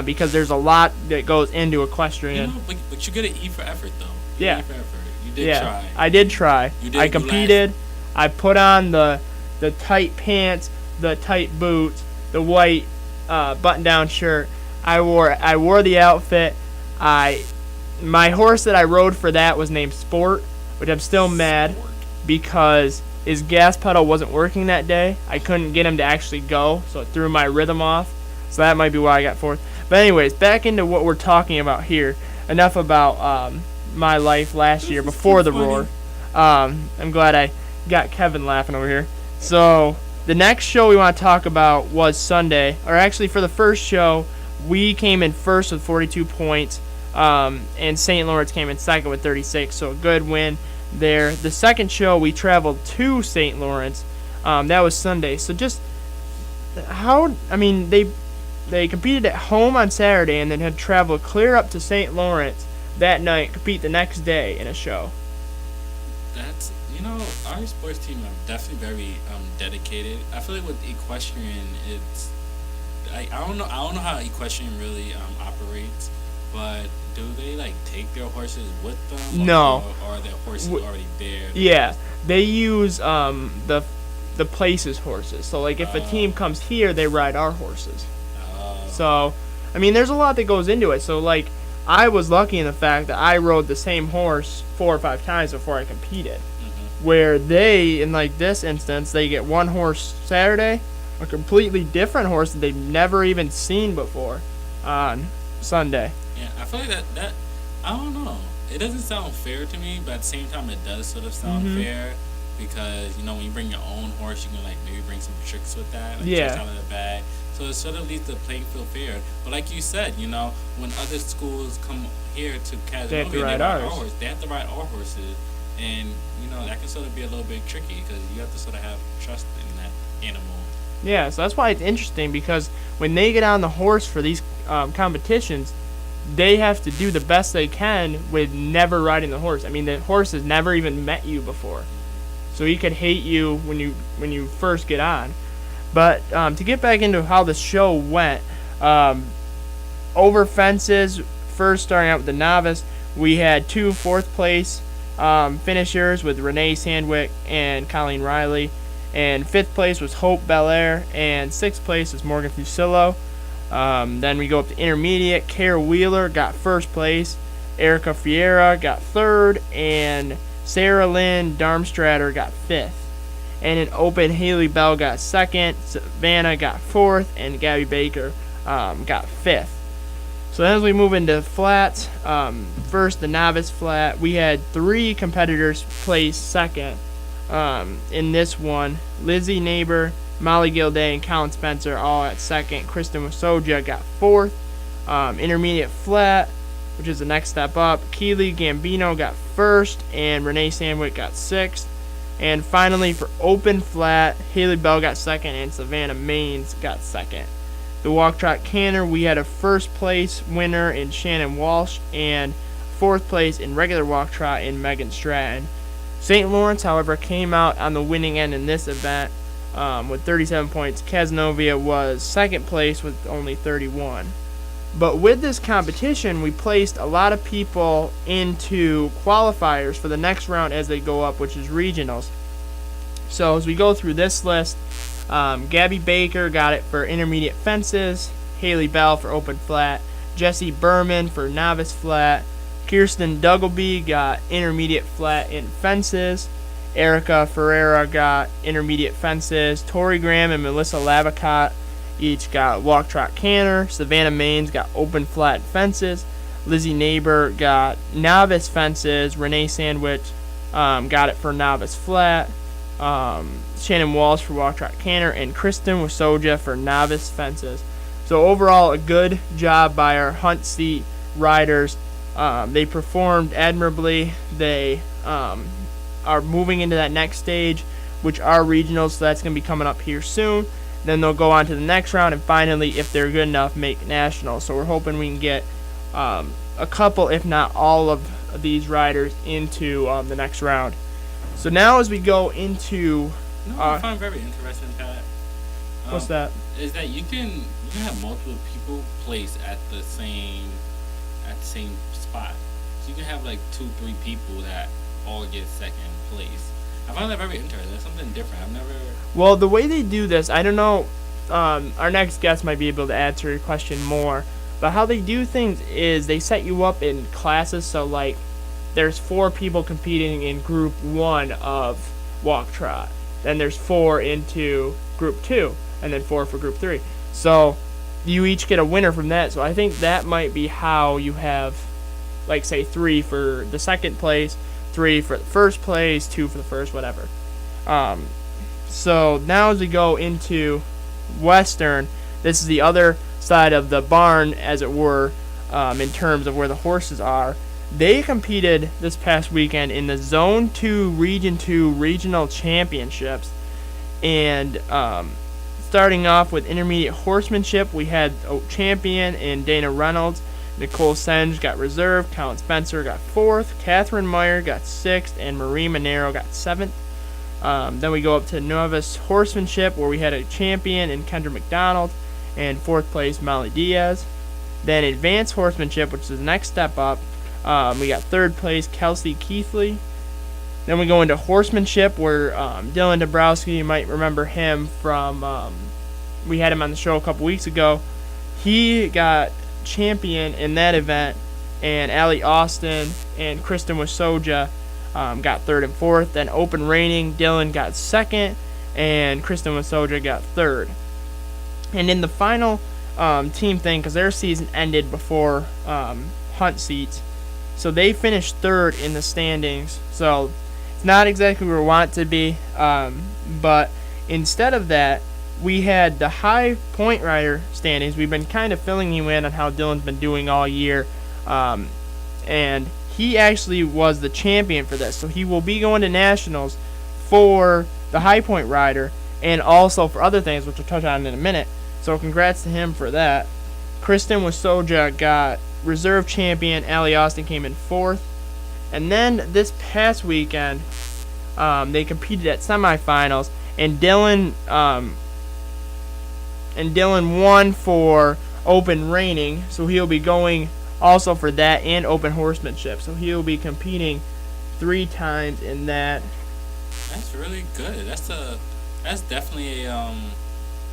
because there's a lot that goes into equestrian. But you get an E for effort, though. Yeah. E for effort. You did try. I did try. You did. I competed. I put on the tight pants, the tight boots, the white button-down shirt. I wore the outfit. My horse that I rode for that was named Sport, which I'm still mad because his gas pedal wasn't working that day. I couldn't get him to actually go, so it threw my rhythm off. So that might be why I got 4th. But anyways, back into what we're talking about here. Enough about my life last year before the Roar. I'm glad I got Kevin laughing over here. So the next show we want to talk about was Sunday. Or actually, for the first show, we came in first with 42 points. And St. Lawrence came in second with 36, so a good win there. The second show, we traveled to St. Lawrence. That was Sunday. So just they competed at home on Saturday and then had traveled clear up to St. Lawrence that night, compete the next day in a show. That's, our sports team are definitely very dedicated. I feel like with equestrian, it's I don't know how equestrian really operates. But do they take their horses with them? No. Or are their horses already there? Yeah, they use the places horses. So if a team comes here, they ride our horses. So there's a lot that goes into it. So I was lucky in the fact that I rode the same horse 4 or 5 times before I competed. Where they, in this instance, they get one horse Saturday, a completely different horse that they've never even seen before on Sunday. Yeah, I feel like that I don't know. It doesn't sound fair to me, but at the same time, it does sort of sound fair because when you bring your own horse, you can maybe bring some tricks with that, tricks out of the bag. So it sort of leaves the playing field fair. But like you said, when other schools come here to Casanova, they have to ride ours. Our horse. They have to ride our horses, and that can sort of be a little bit tricky because you have to sort of have trust in that animal. Yeah, so that's why it's interesting because when they get on the horse for these competitions, they have to do the best they can with never riding the horse. The horse has never even met you before, so he could hate you when you first get on. But to get back into how the show went, over fences, first starting out with the novice, we had 2 4th-place finishers with Renee Sandwick and Colleen Riley, and 5th place was Hope Belair, and 6th place was Morgan Fusillo. Then we go up to intermediate. Kara Wheeler got 1st place. Erica Fiera got 3rd. And Sarah Lynn Darmstrader got 5th. And in open, Haley Bell got 2nd. Savannah got 4th. And Gabby Baker got 5th. So as we move into flats, first the novice flat, we had 3 competitors place 2nd in this one. Lizzie Neighbor, Molly Gilday, and Colin Spencer all at 2nd. Kristen Wasoja got 4th. Intermediate flat, which is the next step up, Keely Gambino got 1st, and Renee Sandwick got 6th. And finally, for open flat, Haley Bell got 2nd, and Savannah Maines got 2nd. The walk trot canter, we had a 1st place winner in Shannon Walsh, and 4th place in regular walk trot in Megan Stratton. St. Lawrence, however, came out on the winning end in this event with 37 points. Casanova was 2nd place with only 31. But with this competition, we placed a lot of people into qualifiers for the next round as they go up, which is regionals. So as we go through this list, Gabby Baker got it for intermediate fences, Haley Bell for open flat, Jessie Berman for novice flat, Kirsten Duggleby got intermediate flat in fences, Erica Ferreira got intermediate fences, Tori Graham and Melissa Lavicott each got walk, trot, canter. Savannah Maines got open, flat fences. Lizzie Neighbor got novice fences. Renee Sandwich got it for novice flat. Shannon Walsh for walk, trot, canter. And Kristen Wasoja for novice fences. So overall, a good job by our hunt seat riders. They performed admirably. They are moving into that next stage, which are regionals, so that's going to be coming up here soon. Then they'll go on to the next round, and finally, if they're good enough, make nationals. So we're hoping we can get a couple, if not all of these riders into the next round. So now as we go into... I find very interesting, Pat. What's that? Is that you can have multiple people placed at the same spot. So you can have like 2-3 people that all get second place. I find that very interesting. That's something different. I've never... Well, the way they do this, I don't know, our next guest might be able to answer your question more, but how they do things is they set you up in classes, so like there's 4 people competing in group 1 of walk trot, then there's 4 into group 2, and then 4 for group 3. So you each get a winner from that, so I think that might be how you have, like, say 3 for the second place, 3 for the first place, 2 for the first, whatever. So now as we go into Western, this is the other side of the barn, as it were, in terms of where the horses are. They competed this past weekend in the Zone 2, Region 2 Regional Championships. And starting off with intermediate horsemanship, we had a champion in Dana Reynolds. Nicole Senge got reserve. Colin Spencer got 4th. Catherine Meyer got 6th. And Marie Monero got 7th. Then we go up to novice horsemanship, where we had a champion in Kendra McDonald. And 4th place, Molly Diaz. Then advanced horsemanship, which is the next step up. We got 3rd place, Kelsey Keithley. Then we go into horsemanship, where Dylan Dabrowski, you might remember him from, we had him on the show a couple weeks ago. He got champion in that event, and Allie Austin and Kristen Wasoja got 3rd and 4th. Then open reining, Dylan got 2nd, and Kristen Wasoja got 3rd. And in the final team thing, because their season ended before hunt seats, so they finished 3rd in the standings. So it's not exactly where we want it to be, but instead of that, we had the high point rider standings. We've been kind of filling you in on how Dylan's been doing all year, and he actually was the champion for this. So he will be going to nationals for the high point rider and also for other things, which we'll touch on in a minute. So congrats to him for that. Kristen Wasoja got reserve champion. Allie Austin came in 4th. And then this past weekend, they competed at semifinals, and Dylan won for open reining, so he'll be going also for that and open horsemanship. So he'll be competing 3 times in that. That's really good. That's definitely a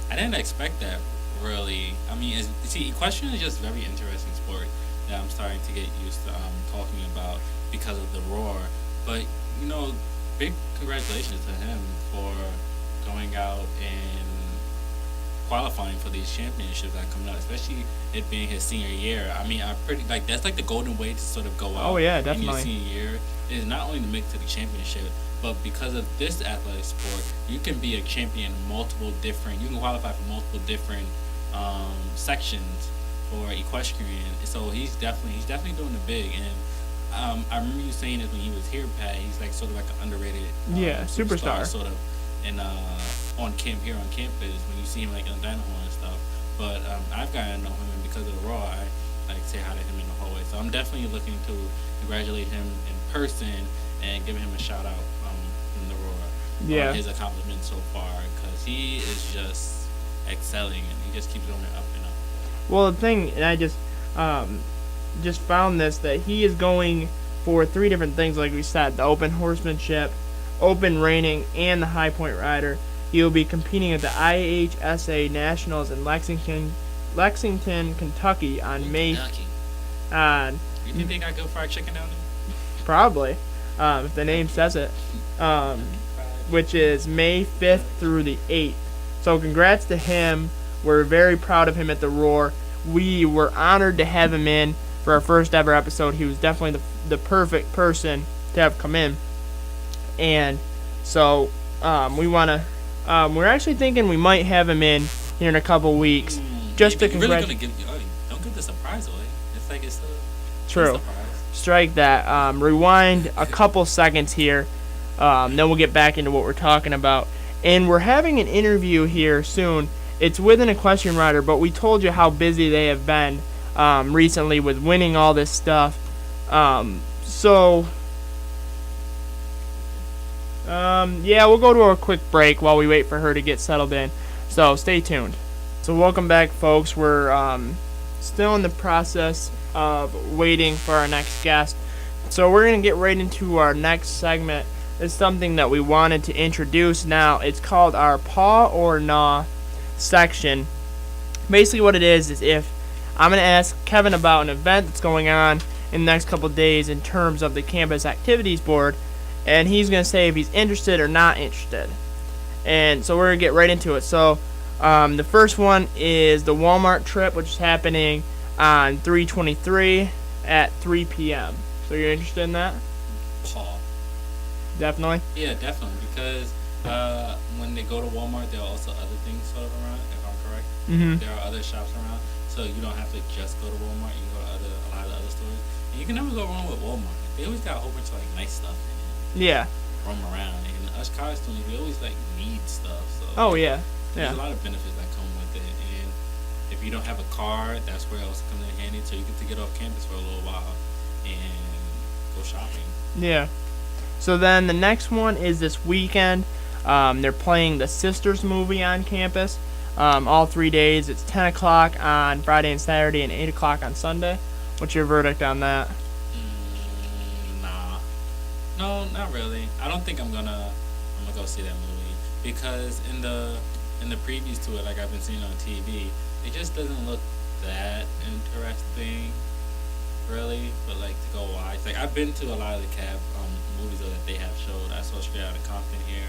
I didn't expect that, really. I mean, equestrian is just a very interesting sport that I'm starting to get used to talking about because of the roar. But, big congratulations to him for going out and qualifying for these championships that come out, especially it being his senior year. I mean, that's like the golden way to sort of go out. Oh yeah, definitely. In your senior year is not only to make it to the championship, but because of this athletic sport, you can be a champion in you can qualify for multiple different sections for equestrian. So he's definitely doing it big. And I remember you saying this when he was here, Pat. He's like sort of like an underrated superstar sort of, and on campus when you see him like on Dynamo and stuff. But I've gotten to know him, and because of the Raw, I like say hi to him in the hallway. So I'm definitely looking to congratulate him in person and give him a shout out from the Raw on his accomplishments so far, because he is just excelling and he just keeps going up and up. Well, the thing, and I just found this, that he is going for 3 different things, like we said: the open horsemanship, open reining, and the high point rider. He will be competing at the IHSA Nationals in Lexington, Kentucky on May. You think they got good fried chicken down there? Probably, if the name says it. Which is May 5th through the 8th. So congrats to him We're very proud of him at the Roar. We were honored to have him in for our first ever episode. He was definitely the perfect person to have come in. And so we're actually thinking we might have him in here in a couple weeks. Just to congratulate. Don't give the surprise away. It's like it's still True. a surprise. Strike that. Rewind a couple seconds here. Then we'll get back into what we're talking about. And we're having an interview here soon. It's with an equestrian rider, but we told you how busy they have been recently with winning all this stuff. We'll go to a quick break while we wait for her to get settled in. So stay tuned. So welcome back, folks. We're still in the process of waiting for our next guest. So we're going to get right into our next segment. It's something that we wanted to introduce now. It's called our Paw or Gnaw section. Basically what it is if I'm going to ask Kevin about an event that's going on in the next couple of days in terms of the campus activities board, and he's going to say if he's interested or not interested. And so we're going to get right into it. So the first one is the Walmart trip, which is happening on 3/23 at 3 p.m. So you're interested in that? Paul. Definitely? Yeah, definitely. Because when they go to Walmart, there are also other things sort of around, if I'm correct. Mm-hmm. There are other shops around. So you don't have to just go to Walmart. You can go to a lot of other stores. And you can never go wrong with Walmart. They always got a whole bunch of nice stuff in it. Yeah. Roam around. And us college students, we always need stuff. So Oh, yeah. there's a lot of benefits that come with it. And if you don't have a car, that's where it also comes in handy. So you get to get off campus for a little while and go shopping. Yeah. So then the next one is this weekend. They're playing the Sisters movie on campus. All 3 days. It's 10 o'clock on Friday and Saturday and 8 o'clock on Sunday. What's your verdict on that? Nah. No, not really. I don't think I'm gonna go see that movie because in the previews to it, like I've been seeing on TV, it just doesn't look that interesting, really. But to go watch, I've been to a lot of the cab movies that they have showed. I saw Straight Outta Compton here.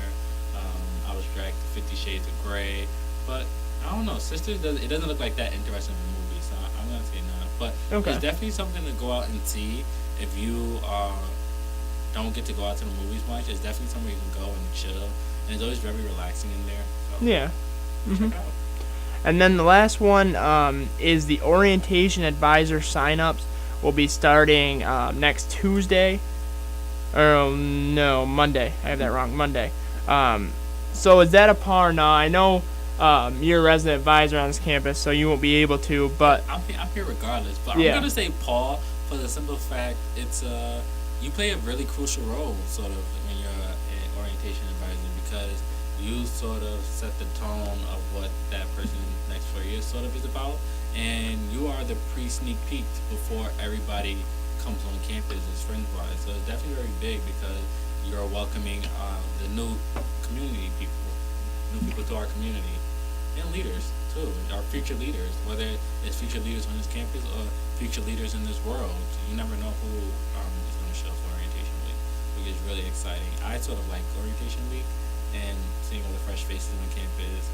I was dragged to 50 Shades of Grey, but I don't know. Sisters it doesn't look like that interesting of a movie, so I'm gonna say no. But it's definitely something to go out and see if you don't get to go out to the movies much. It's definitely somewhere you can go and chill, and it's always very relaxing in there. So Yeah. check it out. And then the last one is the orientation advisor sign-ups will be starting next Tuesday. Or no, Monday. I have that wrong. Monday. So is that a paw or not? I know you're a resident advisor on this campus, so you won't be able to. But I'm here regardless. But Yeah. I'm gonna say Paul for the simple fact it's you play a really crucial role sort of when you're an orientation advisor because you sort of set the tone of what that person next 4 years sort of is about, and you are the pre-sneak peek before everybody comes on campus as friends-wise. So it's definitely very big because you're welcoming the new community people, new people to our community, and leaders too, our future leaders, whether it's future leaders on this campus or future leaders in this world. You never know who is going to show up for orientation week, which is really exciting. I sort of like orientation week and seeing all the fresh faces on campus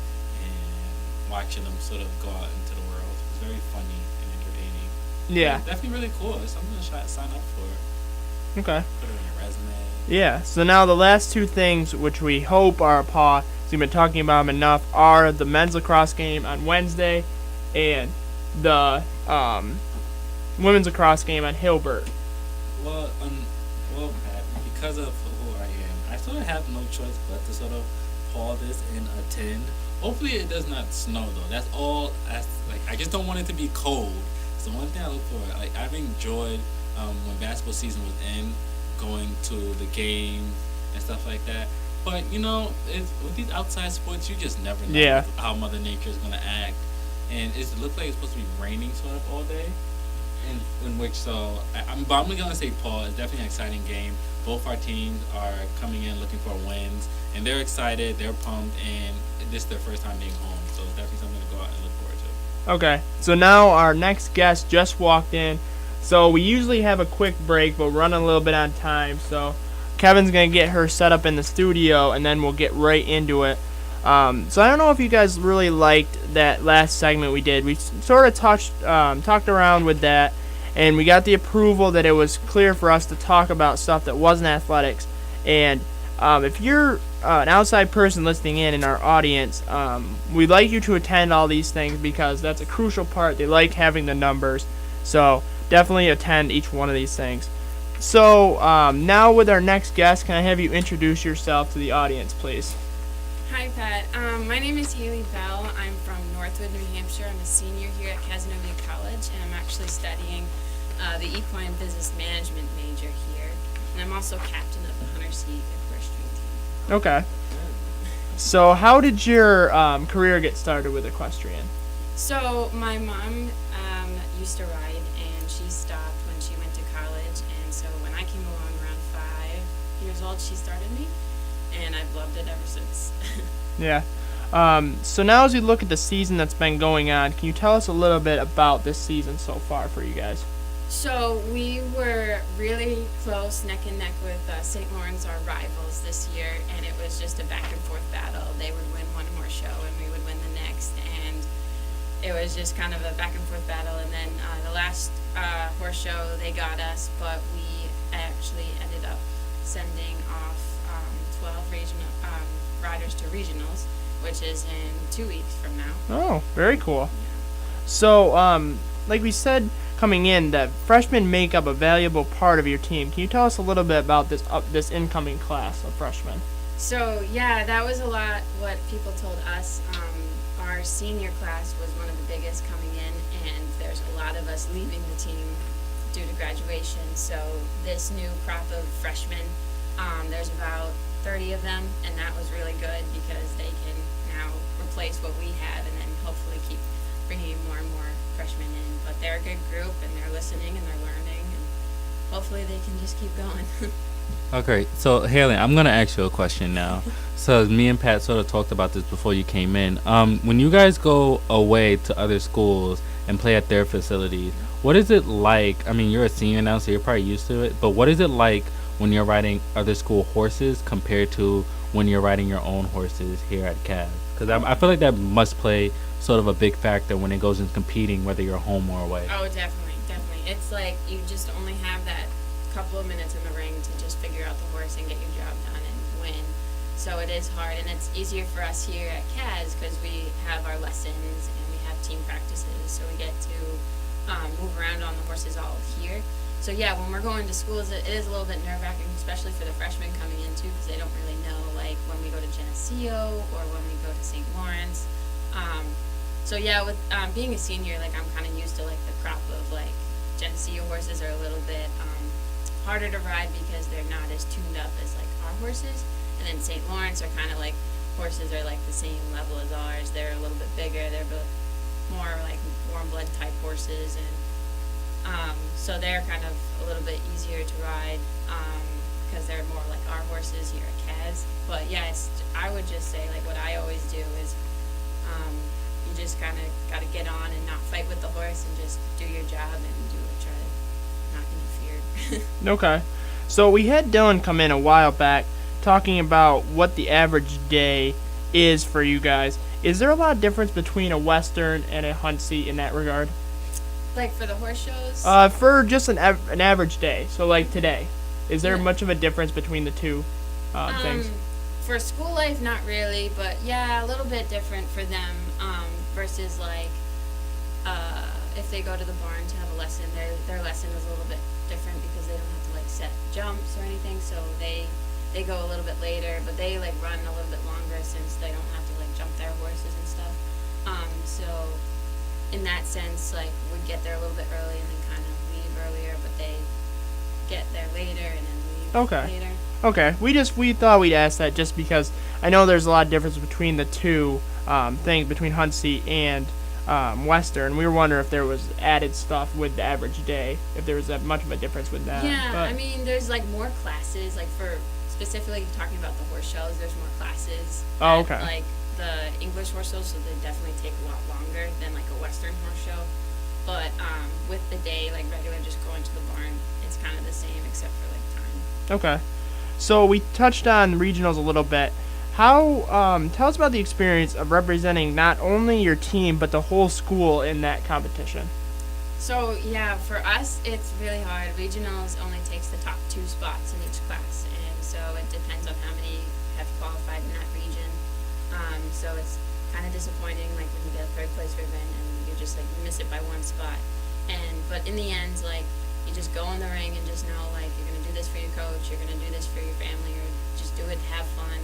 and watching them sort of go out into the world. It's very funny and entertaining. yeah. It's definitely really cool. It's something to sign up for. Okay. Put it on your resume. Yeah. So now the last two things, which we hope are a paw, so we've been talking about them enough, are the men's lacrosse game on Wednesday and the women's lacrosse game on Hilbert. Well, Pat, because of who I am, I sort of have no choice but to sort of call this and attend. Hopefully it does not snow though. That's all. I just don't want it to be cold. So one thing I look for, I've enjoyed when basketball season was in, going to the game and stuff like that. But with these outside sports, you just never know how Mother Nature is gonna act. And it looks like it's supposed to be raining sort of all day. I'm gonna say Paul. It's definitely an exciting game. Both our teams are coming in looking for wins, and they're excited. They're pumped, and this is their first time being home, so it's definitely something to go out and look forward to. Okay. So now our next guest just walked in. So we usually have a quick break, but we're running a little bit on time. So Kevin's gonna get her set up in the studio, and then we'll get right into it. So I don't know if you guys really liked that last segment we did. We sort of talked around with that, and we got the approval that it was clear for us to talk about stuff that wasn't athletics. And if you're an outside person listening in our audience, we'd like you to attend all these things because that's a crucial part. They like having the numbers. So definitely attend each one of these things. So now with our next guest, can I have you introduce yourself to the audience, please? Hi, Pat. My name is Haley Bell. I'm from Northwood, New Hampshire. I'm a senior here at Casanova College, and I'm actually studying the equine business management major here. And I'm also captain of the Hunter Seat Equestrian team. Okay. So how did your career get started with equestrian? So my mom used to ride, and she stopped when she went to college. And so when I came along around 5 years old, she started me, and I've loved it ever since. Yeah. So now as we look at the season that's been going on, can you tell us a little bit about this season so far for you guys? So we were really close, neck and neck with St. Lawrence, our rivals this year, and it was just a back and forth battle. They would win one horse show, and we would win the next, and it was just kind of a back and forth battle. And then the last horse show, they got us, but we actually ended up sending off 12 regional riders to regionals, which is in 2 weeks from now. Oh, very cool. So, like we said coming in, that freshmen make up a valuable part of your team. Can you tell us a little bit about this incoming class of freshmen? So, yeah, that was a lot what people told us. Our senior class was one of the biggest coming in, and there's a lot of us leaving the team due to graduation. So this new crop of freshmen, there's about 30 of them, and that was really good because they can now replace what we had and then hopefully keep bringing more and more freshmen in. But they're a good group, and they're listening, and they're learning, and hopefully they can just keep going. Okay, so Haley, I'm gonna ask you a question now. So me and Pat sort of talked about this before you came in. When you guys go away to other schools and play at their facilities, what is it like? I mean, you're a senior now, so you're probably used to it. But what is it like when you're riding other school horses compared to when you're riding your own horses here at CAV? Because I feel like that must play sort of a big factor when it goes in competing, whether you're home or away. Oh, definitely, definitely. It's like you just only have that couple of minutes in the ring to just figure out the horse and get your job done and win. So it is hard, and it's easier for us here at CAS because we have our lessons and we have team practices, so we get to move around on the horses all here. So yeah, when we're going to schools, it is a little bit nerve-wracking, especially for the freshmen coming in too, because they don't really know, like when we go to Geneseo or when we go to St. Lawrence. So yeah, with being a senior, like I'm kind of used to like the crop of like Geneseo horses are a little bit harder to ride because they're not as tuned up as like our horses, and then St. Lawrence are kind of like horses are like the same level as ours. They're a little bit bigger. They're more like warm blood type horses, and so they're kind of a little bit easier to ride because they're more like our horses here at CAS. But yeah, I would just say like what I always do is you just kind of got to get on and not fight with the horse and just do your job and try to not interfere. Okay. So we had Dylan come in a while back talking about what the average day is for you guys. Is there a lot of difference between a Western and a hunt seat in that regard? Like for the horse shows? For just an average day. So like today. Is there much of a difference between the two things? For school life, not really, but yeah, a little bit different for them versus like if they go to the barn to have a lesson, their lesson is a little bit different because they don't have to like set jumps or anything, so they go a little bit later, but they like run a little bit longer since they don't have to like jump their horses and stuff. So in that sense, like we get there a little bit early and then kind of leave earlier, but they get there later and then leave later. Okay, we thought we'd ask that just because I know there's a lot of difference between the two things, between hunt seat and Western. We were wondering if there was added stuff with the average day, if there was that much of a difference with that. Yeah, I mean, there's like more classes, like for specifically talking about the horse shows, there's more classes. Oh, okay. Like the English horse shows, so they definitely take a lot longer than like a Western horse show. But with the day, like regular just going to the barn, it's kind of the same except for like time. Okay. So we touched on regionals a little bit. Tell us about the experience of representing not only your team but the whole school in that competition. So yeah, for us it's really hard. Regionals only takes the top 2 spots in each class, and so it depends on how many have qualified in that region. So it's kind of disappointing, like when you get a 3rd place ribbon and you just like miss it by 1 spot. But in the end, like you just go in the ring and just know like you're gonna do this for your coach, you're gonna do this for your family, or just do it, have fun,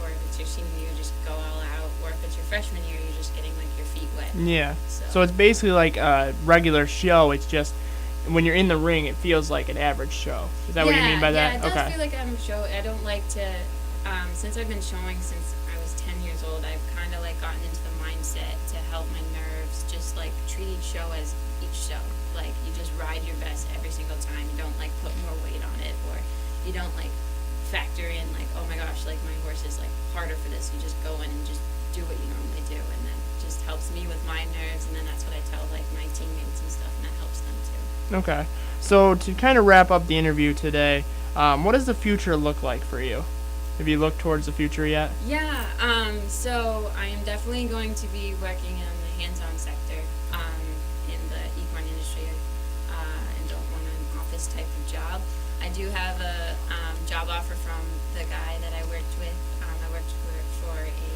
or if it's your senior year, just go all out, or if it's your freshman year, you're just getting like your feet wet. Yeah. So it's basically like a regular show. It's just when you're in the ring, it feels like an average show. Is that what you mean by that? Yeah, it does feel like I'm a show. I don't like to. Since I've been showing since I was 10 years old, I've kind of like gotten into the mindset to help my nerves. Just like treat each show as each show. Like you just ride your best every single time. You don't like put more weight on it, or you don't like factor in like, oh my gosh, like my horse is like harder for this. You just go in and just do what you normally do, and that just helps me with my nerves, and then that's what I tell like my teammates and stuff, and that helps them too. Okay. So to kind of wrap up the interview today, what does the future look like for you? Have you looked towards the future yet? Yeah. So I am definitely going to be working in the hands-on sector in the equine industry, and don't want an office type of job. I do have a job offer from the guy that I worked with. I worked for a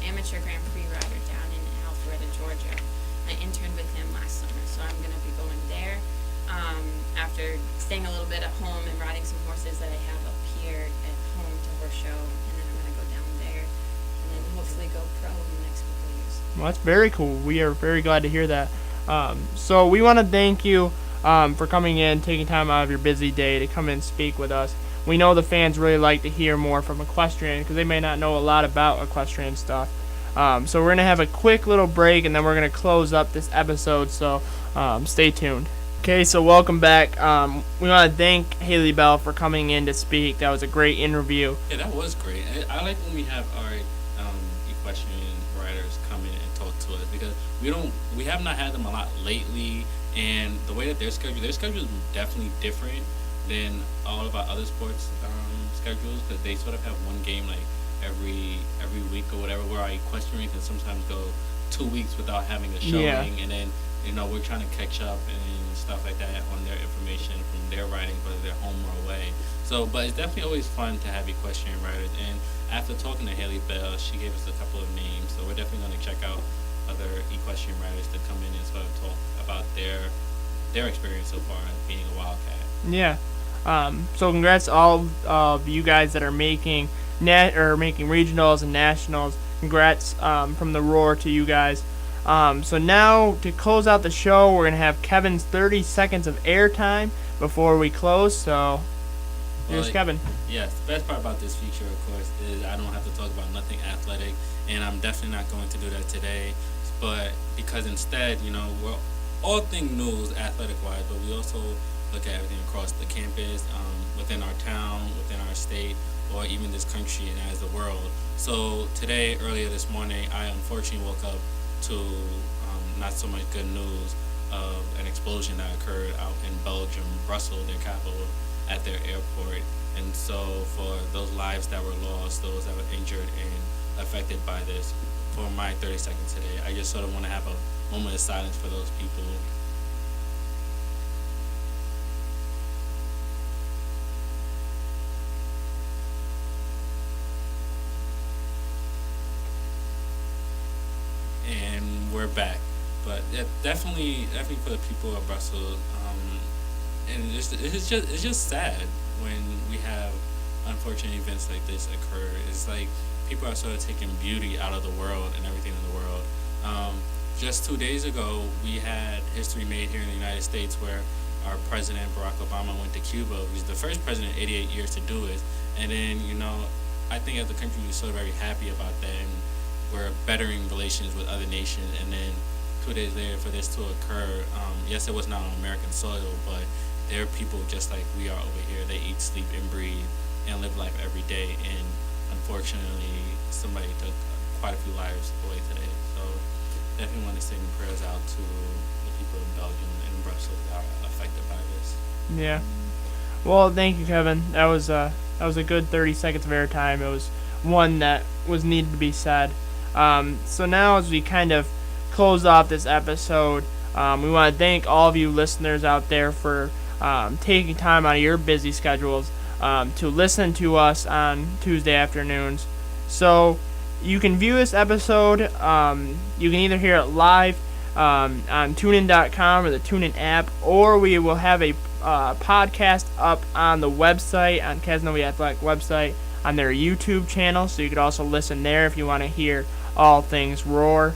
amateur Grand Prix rider down in Alpharetta, Georgia. I interned with him last summer, so I'm going to be going there after staying a little bit at home and riding some horses that I have up here at home to horse show, and then I'm going to go down there and then hopefully go pro in the next couple of years. Well, that's very cool. We are very glad to hear that. So we want to thank you for coming in, taking time out of your busy day to come and speak with us. We know the fans really like to hear more from equestrian because they may not know a lot about equestrian stuff. So we're going to have a quick little break, and then we're going to close up this episode, so stay tuned. Okay, so welcome back. We want to thank Haley Bell for coming in to speak. That was a great interview. Yeah, that was great. I like when we have our equestrian riders come in and talk to us, because we have not had them a lot lately, and the way that their schedule is definitely different than all of our other sports schedules, because they sort of have one game like every week or whatever, where our equestrian can sometimes go 2 weeks without having a showing, and then we're trying to catch up and stuff like that on their information from their riding, whether they're home or away. So, but it's definitely always fun to have equestrian riders. And after talking to Haley Bell, she gave us a couple of names. So we're definitely going to check out other equestrian riders to come in and sort of talk about their experience so far being a Wildcat. Yeah. So congrats to all of you guys that are making regionals and nationals. Congrats from the Roar to you guys. So now to close out the show, we're gonna have Kevin's 30 seconds of airtime before we close. So here's Kevin. Yes, the best part about this feature, of course, is I don't have to talk about nothing athletic, and I'm definitely not going to do that today. But because instead, we're all things news athletic-wise, but we also look at everything across the campus, within our town, within our state, or even this country and as the world. So today, earlier this morning, I unfortunately woke up to not so much good news of an explosion that occurred out in Belgium, Brussels, their capital, at their airport. And so for those lives that were lost, those that were injured and affected by this, for my 30 seconds today, I just sort of want to have a moment of silence for those people. And we're back, but definitely for the people of Brussels, and it's just sad when we have unfortunate events like this occur. It's like people are sort of taking beauty out of the world and everything in the world. Just 2 days ago, we had history made here in the United States where our president, Barack Obama, went to Cuba. He's the first president in 88 years to do it. And then, I think as a country, we're sort of very happy about that. And we're bettering relations with other nations. And then 2 days later, for this to occur, yes, it was not on American soil, but there are people just like we are over here. They eat, sleep, and breathe and live life every day. And unfortunately, somebody took quite a few lives away today. So definitely want to send prayers out to the people of Belgium and Brussels that are affected by this. Yeah. Well, thank you, Kevin. That was a good 30 seconds of airtime. It was one that was needed to be said. So now as we kind of close off this episode, we want to thank all of you listeners out there for taking time out of your busy schedules to listen to us on Tuesday afternoons. So you can view this episode. You can either hear it live on TuneIn.com or the TuneIn app, or we will have a podcast up on the website, on Casanova Athletic website, on their YouTube channel, so you could also listen there if you want to hear all things Roar.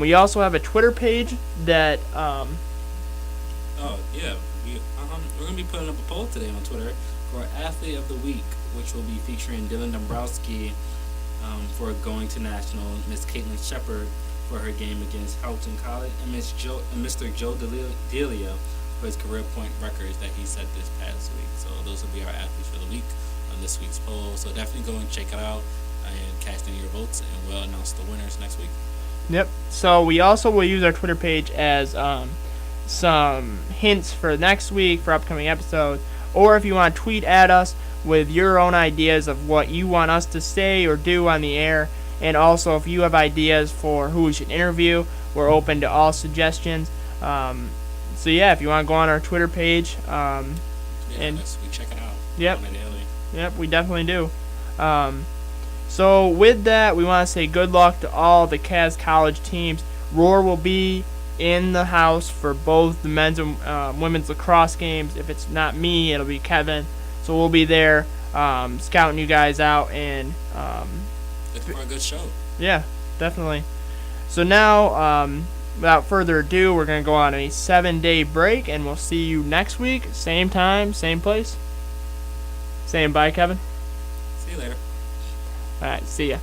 We also have a Twitter page that... Oh, yeah. We're going to be putting up a poll today on Twitter for Athlete of the Week, which will be featuring Dylan Dombrowski for going to national, Miss Caitlin Shepard for her game against Houghton College, and Mr. Joe Delia for his career point records that he set this past week. So those will be our athletes for the week on this week's poll. So definitely go and check it out and cast in your votes, and we'll announce the winners next week. Yep. So we also will use our Twitter page as some hints for next week, for upcoming episodes, or if you want to tweet at us with your own ideas of what you want us to say or do on the air, and also if you have ideas for who we should interview, we're open to all suggestions. So yeah, if you want to go on our Twitter page, and we check it out. Yep. Yep, we definitely do. So with that, we want to say good luck to all the Cas College teams. Roar will be in the house for both the men's and women's lacrosse games. If it's not me, it'll be Kevin. So we'll be there scouting you guys out and looking for a good show. Yeah, definitely. So now, without further ado, we're going to go on a 7-day break, and we'll see you next week. Same time, same place. Saying bye, Kevin. See you later. All right, see ya.